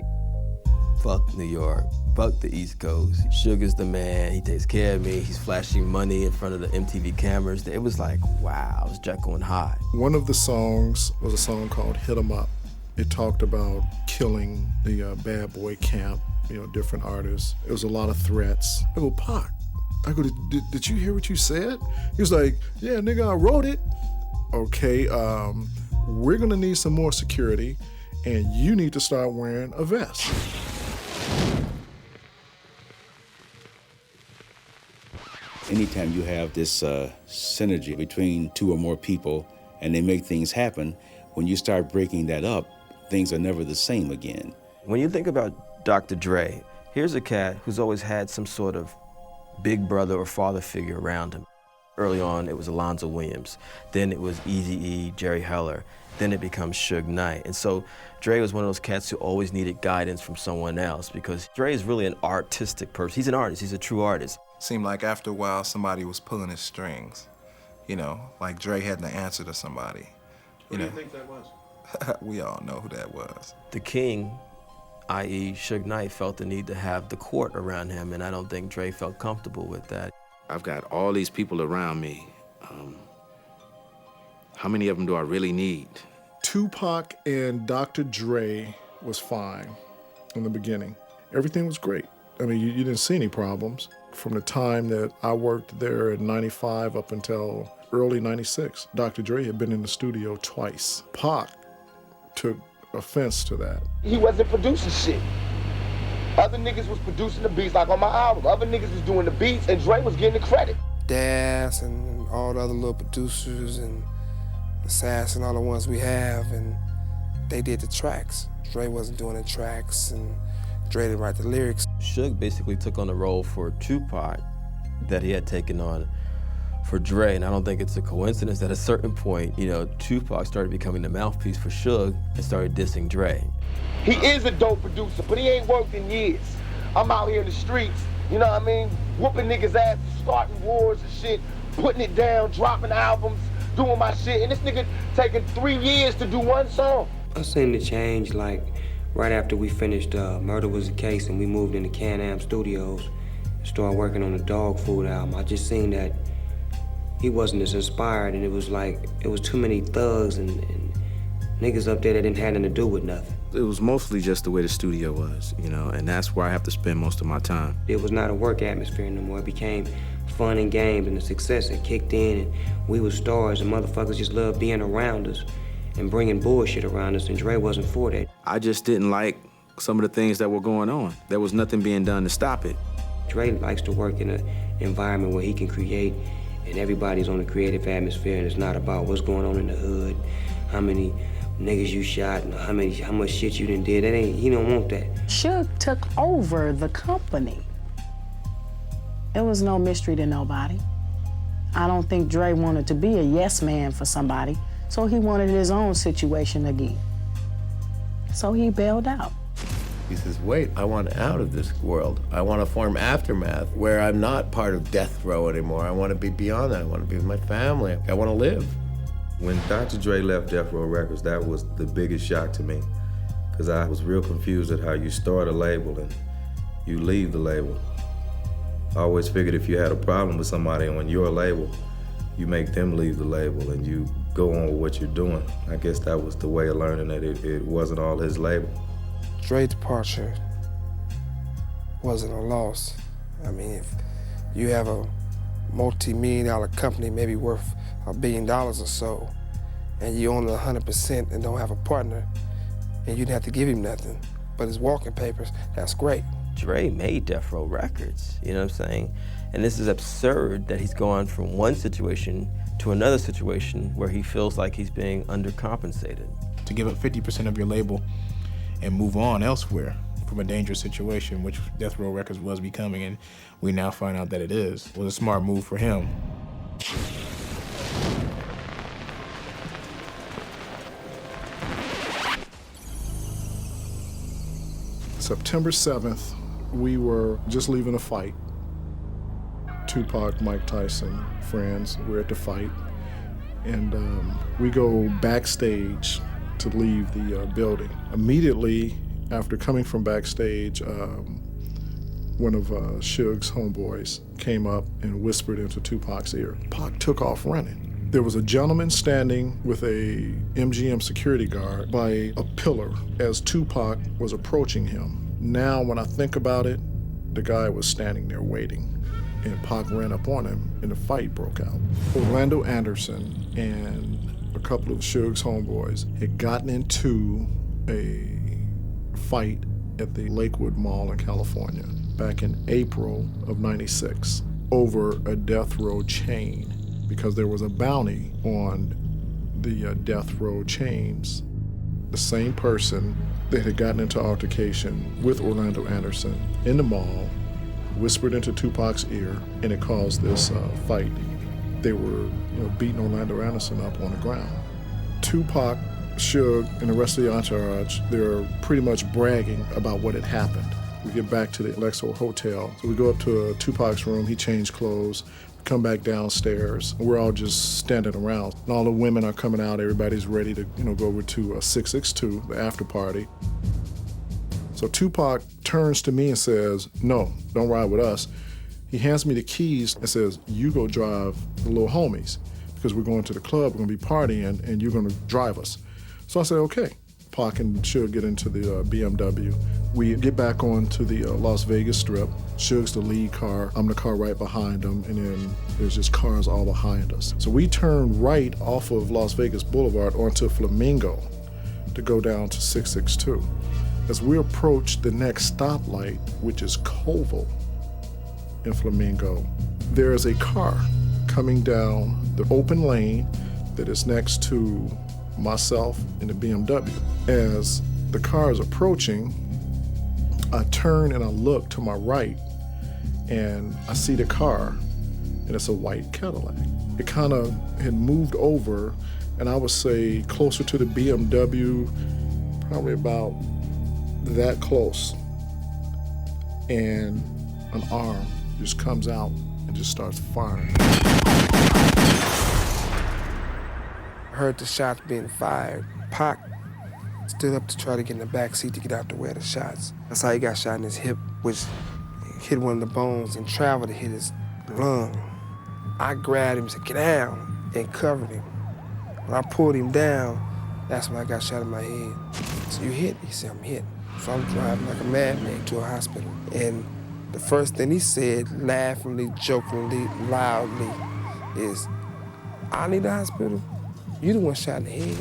fuck New York, fuck the East Coast. Sugar's the man, he takes care of me, he's flashing money in front of the MTV cameras. It was like, wow, it was Jekyll and Hyde. One of the songs was a song called Hit 'Em Up. It talked about killing the bad boy camp, different artists. It was a lot of threats. I go, Pac, did you hear what you said? He was like, yeah, nigga, I wrote it. Okay, we're gonna need some more security and you need to start wearing a vest. Anytime you have this synergy between two or more people and they make things happen, when you start breaking that up, things are never the same again. When you think about Dr. Dre, here's a cat who's always had some sort of big brother or father figure around him. Early on, it was Alonzo Williams. Then it was Eazy-E, Jerry Heller. Then it becomes Suge Knight. And so Dre was one of those cats who always needed guidance from someone else because Dre is really an artistic person. He's an artist, he's a true artist. Seemed like after a while somebody was pulling his strings. Like Dre had to answer to somebody. Who do you think that was? We all know who that was. The king, i.e. Suge Knight, felt the need to have the court around him, and I don't think Dre felt comfortable with that. I've got all these people around me. How many of them do I really need? Tupac and Dr. Dre was fine in the beginning. Everything was great. I mean, you didn't see any problems. From the time that I worked there in 95 up until early 96, Dr. Dre had been in the studio twice. Pac took offense to that. He wasn't producing shit. Other niggas was producing the beats, like on my album. Other niggas was doing the beats, and Dre was getting the credit. Das and all the other little producers and Assassin, all the ones we have, and they did the tracks. Dre wasn't doing the tracks, and Dre didn't write the lyrics. Suge basically took on the role for Tupac that he had taken on for Dre, and I don't think it's a coincidence that at a certain point, Tupac started becoming the mouthpiece for Suge and started dissing Dre. He is a dope producer, but he ain't worked in years. I'm out here in the streets, you know what I mean? Whooping niggas' ass, starting wars and shit, putting it down, dropping albums, doing my shit, and this nigga taking 3 years to do one song. I seen the change like right after we finished Murder Was the Case and we moved into Can-Am Studios and started working on the Dog Food album. I just seen that he wasn't as inspired, and it was too many thugs and niggas up there that didn't have nothing to do with nothing. It was mostly just the way the studio was, and that's where I have to spend most of my time. It was not a work atmosphere anymore. It became fun and games, and the success had kicked in, and we were stars, and motherfuckers just loved being around us and bringing bullshit around us, and Dre wasn't for that. I just didn't like some of the things that were going on. There was nothing being done to stop it. Dre likes to work in an environment where he can create, and everybody's on a creative atmosphere, and it's not about what's going on in the hood, how many niggas you shot and how much shit you done did. That ain't, he don't want that. Suge took over the company. It was no mystery to nobody. I don't think Dre wanted to be a yes man for somebody, so he wanted his own situation again. So he bailed out. He says, wait, I want out of this world. I want to form Aftermath, where I'm not part of Death Row anymore. I want to be beyond that. I want to be with my family. I want to live. When Dr. Dre left Death Row Records, that was the biggest shock to me, because I was real confused at how you start a label and you leave the label. I always figured if you had a problem with somebody on your label, you make them leave the label and you go on with what you're doing. I guess that was the way of learning that it wasn't all his label. Dre's departure wasn't a loss. I mean, if you have a multi-million-dollar company, maybe worth $1 billion or so, and you own it 100% and don't have a partner, and you didn't have to give him nothing but his walking papers, that's great. Dre made Death Row Records, you know what I'm saying? And this is absurd that he's gone from one situation to another situation where he feels like he's being undercompensated. To give up 50% of your label and move on elsewhere from a dangerous situation, which Death Row Records was becoming, and we now find out that it is, was a smart move for him. September 7th, we were just leaving a fight. Tupac, Mike Tyson, friends, we're at the fight. And we go backstage to leave the building. Immediately after coming from backstage, one of Suge's homeboys came up and whispered into Tupac's ear. Pac took off running. There was a gentleman standing with a MGM security guard by a pillar as Tupac was approaching him. Now, when I think about it, the guy was standing there waiting, and Pac ran up on him, and the fight broke out. Orlando Anderson and a couple of Suge's homeboys had gotten into a fight at the Lakewood Mall in California back in April of '96 over a Death Row chain, because there was a bounty on the Death Row chains. The same person that had gotten into altercation with Orlando Anderson in the mall whispered into Tupac's ear, and it caused this fight. They were, beating Orlando Anderson up on the ground. Tupac, Suge, and the rest of the entourage, they're pretty much bragging about what had happened. We get back to the Alexo Hotel, so we go up to Tupac's room, he changed clothes, we come back downstairs, and we're all just standing around. And all the women are coming out, everybody's ready to go over to 662, the after party. So Tupac turns to me and says, no, don't ride with us. He hands me the keys and says, you go drive the little homies, because we're going to the club, we're gonna be partying, and you're gonna drive us. So I said, okay. Pac and Suge get into the BMW. We get back onto the Las Vegas Strip. Suge's the lead car, I'm the car right behind him, and then there's just cars all behind us. So we turn right off of Las Vegas Boulevard onto Flamingo to go down to 662. As we approach the next stoplight, which is Koval in Flamingo, there is a car coming down the open lane that is next to myself in the BMW. As the car is approaching, I turn and I look to my right, and I see the car, and it's a white Cadillac. It kind of had moved over, and I would say closer to the BMW, probably about that close. And an arm just comes out and just starts firing. Heard the shots being fired. Pac stood up to try to get in the back seat to get out the way of the shots. That's how he got shot in his hip, which hit one of the bones and traveled to hit his lung. I grabbed him and said, get down, and covered him. When I pulled him down, that's when I got shot in my head. So you hit? He said, I'm hit. So I'm driving like a madman to a hospital. And the first thing he said, laughingly, jokingly, loudly, is, I need the hospital? You the one shot in the head.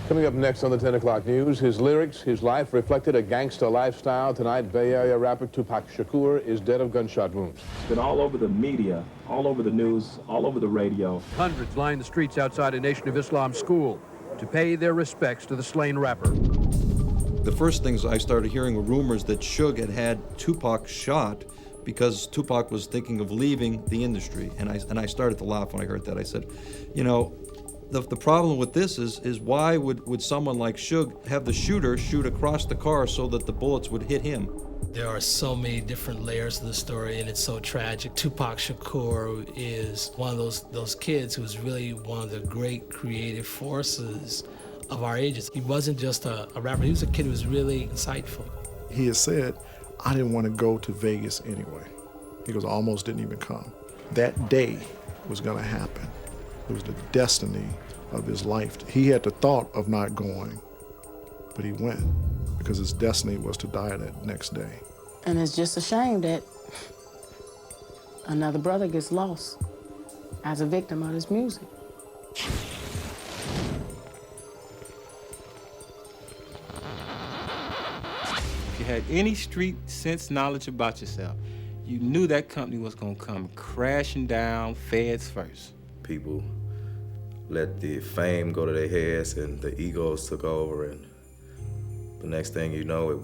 Coming up next on the 10 o'clock news, his lyrics, his life reflected a gangster lifestyle. Tonight, Bay Area rapper Tupac Shakur is dead of gunshot wounds. It's been all over the media, all over the news, all over the radio. Hundreds lined the streets outside a Nation of Islam school to pay their respects to the slain rapper. The first things I started hearing were rumors that Suge had Tupac shot because Tupac was thinking of leaving the industry. And I started to laugh when I heard that. I said, you know, the problem with this is why would someone like Suge have the shooter shoot across the car so that the bullets would hit him? There are so many different layers to the story, and it's so tragic. Tupac Shakur is one of those kids who's really one of the great creative forces of our ages. He wasn't just a rapper, he was a kid who was really insightful. He has said, I didn't want to go to Vegas anyway. He goes, I almost didn't even come. That day was gonna happen. It was the destiny of his life. He had the thought of not going, but he went because his destiny was to die that next day. And it's just a shame that another brother gets lost as a victim of this music. If you had any street sense knowledge about yourself, you knew that company was gonna come crashing down, feds first. People let the fame go to their heads and the egos took over, and the next thing you know, it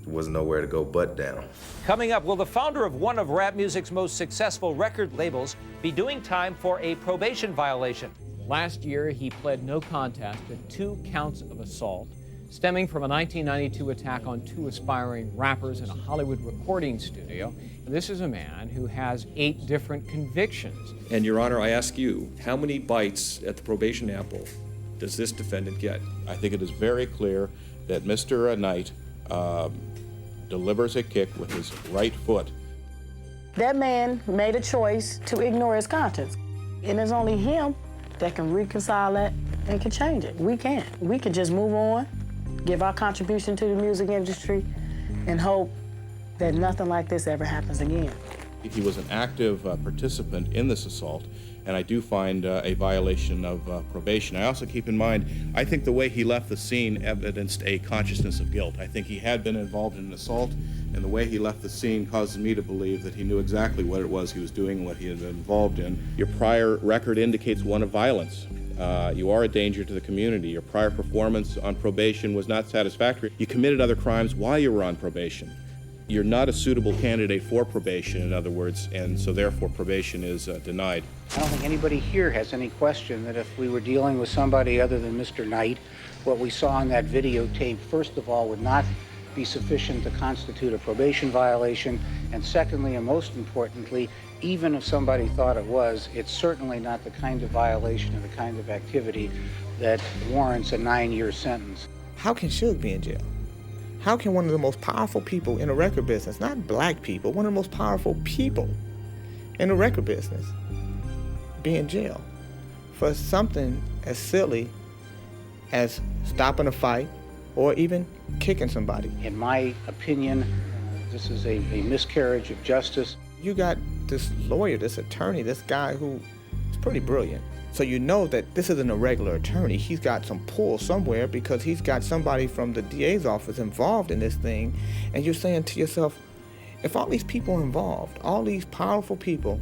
wasn't nowhere to go but down. Coming up, will the founder of one of rap music's most successful record labels be doing time for a probation violation? Last year, he pled no contest to 2 counts of assault stemming from a 1992 attack on 2 aspiring rappers in a Hollywood recording studio. This is a man who has 8 different convictions. And Your Honor, I ask you, how many bites at the probation apple does this defendant get? I think it is very clear that Mr. Knight delivers a kick with his right foot. That man made a choice to ignore his conscience. And it's only him that can reconcile that and can change it. We can't. We can just move on, give our contribution to the music industry, and hope that nothing like this ever happens again. He was an active participant in this assault, and I do find a violation of probation. I also keep in mind, I think the way he left the scene evidenced a consciousness of guilt. I think he had been involved in an assault, and the way he left the scene causes me to believe that he knew exactly what it was he was doing and what he had been involved in. Your prior record indicates one of violence. You are a danger to the community. Your prior performance on probation was not satisfactory. You committed other crimes while you were on probation. You're not a suitable candidate for probation, in other words, and so therefore probation is denied. I don't think anybody here has any question that if we were dealing with somebody other than Mr. Knight, what we saw on that videotape, first of all, would not be sufficient to constitute a probation violation, and secondly, and most importantly, even if somebody thought it was, it's certainly not the kind of violation or the kind of activity that warrants a 9-year sentence. How can Suge be in jail? How can one of the most powerful people in the record business, not black people, one of the most powerful people in the record business, be in jail for something as silly as stopping a fight or even kicking somebody? In my opinion, this is a miscarriage of justice. You got this lawyer, this attorney, this guy who is pretty brilliant. So you know that this isn't a regular attorney. He's got some pull somewhere because he's got somebody from the DA's office involved in this thing. And you're saying to yourself, if all these people are involved, all these powerful people,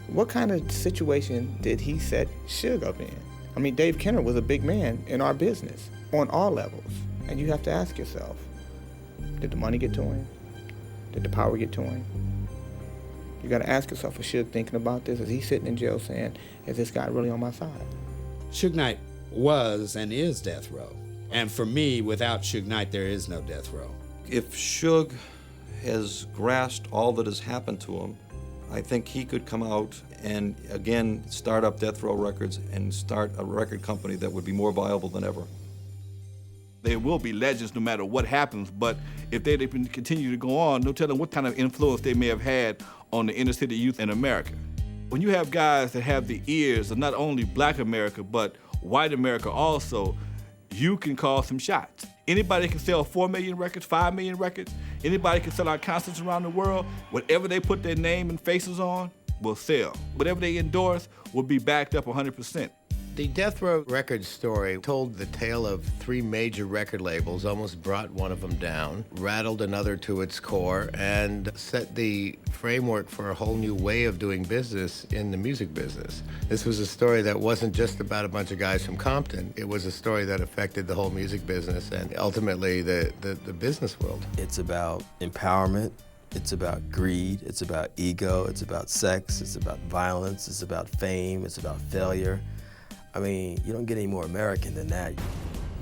what kind of situation did he set Suge up in? I mean, Dave Kenner was a big man in our business on all levels. And you have to ask yourself, did the money get to him? Did the power get to him? You got to ask yourself, is Suge thinking about this? Is he sitting in jail saying, is this guy really on my side? Suge Knight was and is death row. And for me, without Suge Knight, there is no death row. If Suge has grasped all that has happened to him, I think he could come out and again start up Death Row Records and start a record company that would be more viable than ever. They will be legends no matter what happens, but if they continue to go on, no telling what kind of influence they may have had on the inner city youth in America. When you have guys that have the ears of not only black America, but white America also, you can call some shots. Anybody can sell 4 million records, 5 million records. Anybody can sell out concerts around the world. Whatever they put their name and faces on will sell. Whatever they endorse will be backed up 100%. The Death Row Records story told the tale of three major record labels, almost brought one of them down, rattled another to its core, and set the framework for a whole new way of doing business in the music business. This was a story that wasn't just about a bunch of guys from Compton. It was a story that affected the whole music business and ultimately the business world. It's about empowerment. It's about greed, it's about ego, it's about sex, it's about violence, it's about fame, it's about failure. I mean, you don't get any more American than that.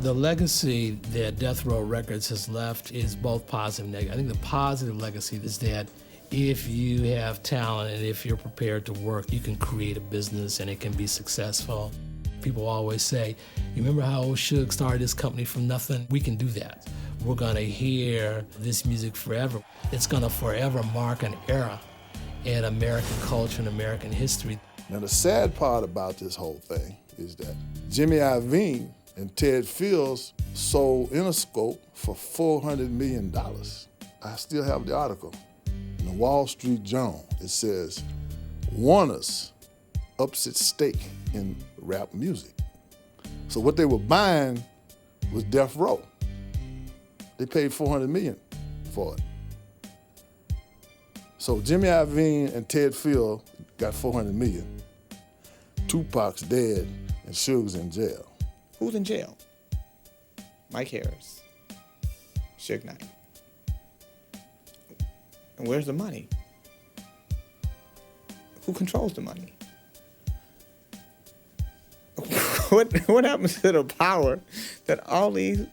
The legacy that Death Row Records has left is both positive and negative. I think the positive legacy is that if you have talent and if you're prepared to work, you can create a business and it can be successful. People always say, you remember how Suge started this company from nothing? We can do that. We're gonna hear this music forever. It's gonna forever mark an era in American culture and American history. Now the sad part about this whole thing is that Jimmy Iovine and Ted Fields sold Interscope for $400 million. I still have the article. In the Wall Street Journal, it says, Warner's ups its stake in rap music. So what they were buying was Death Row. They paid $400 million for it. So Jimmy Iovine and Ted Fields got $400 million. Tupac's dead and Suge's in jail. Who's in jail? Mike Harris, Suge Knight. And where's the money? Who controls the money? What happens to the power that all these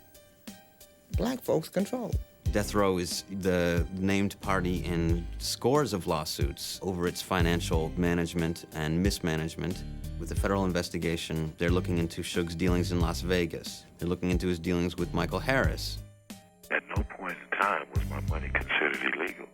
black folks control? Death Row is the named party in scores of lawsuits over its financial management and mismanagement. With the federal investigation, they're looking into Suge's dealings in Las Vegas. They're looking into his dealings with Michael Harris. At no point in time was my money considered illegal.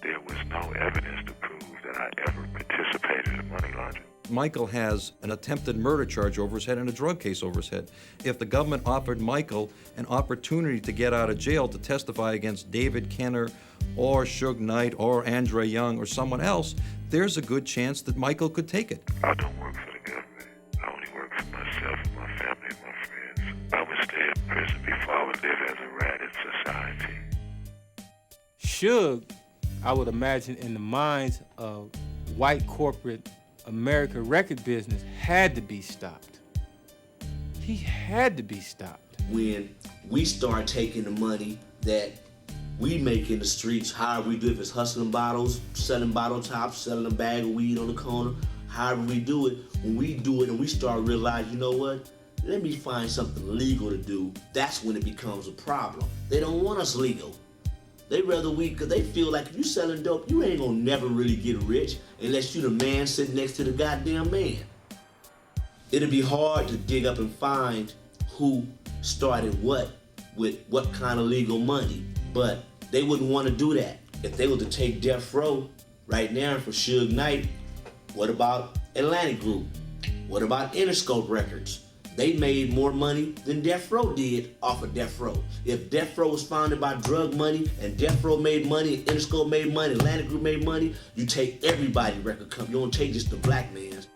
There was no evidence to prove that I ever participated in money laundering. Michael has an attempted murder charge over his head and a drug case over his head. If the government offered Michael an opportunity to get out of jail to testify against David Kenner or Suge Knight or Andre Young or someone else, there's a good chance that Michael could take it. I don't work for the government. I only work for myself and my family and my friends. I would stay in prison before I would live as a rat in society. Suge, I would imagine, in the minds of white corporate America record business, had to be stopped. He had to be stopped. When we start taking the money that we make in the streets, however we do it, if it's hustling bottles, selling bottle tops, selling a bag of weed on the corner, however we do it, when we do it and we start realizing, you know what, let me find something legal to do, that's when it becomes a problem. They don't want us legal. They rather because they feel like if you selling dope, you ain't gonna never really get rich unless you the man sitting next to the goddamn man. It'll be hard to dig up and find who started what with what kind of legal money, but they wouldn't want to do that. If they were to take Death Row right now for Suge Knight, what about Atlantic Group? What about Interscope Records? They made more money than Death Row did off of Death Row. If Death Row was founded by drug money and Death Row made money, and Interscope made money, Atlantic Group made money, you take everybody's record company. You don't take just the black man's.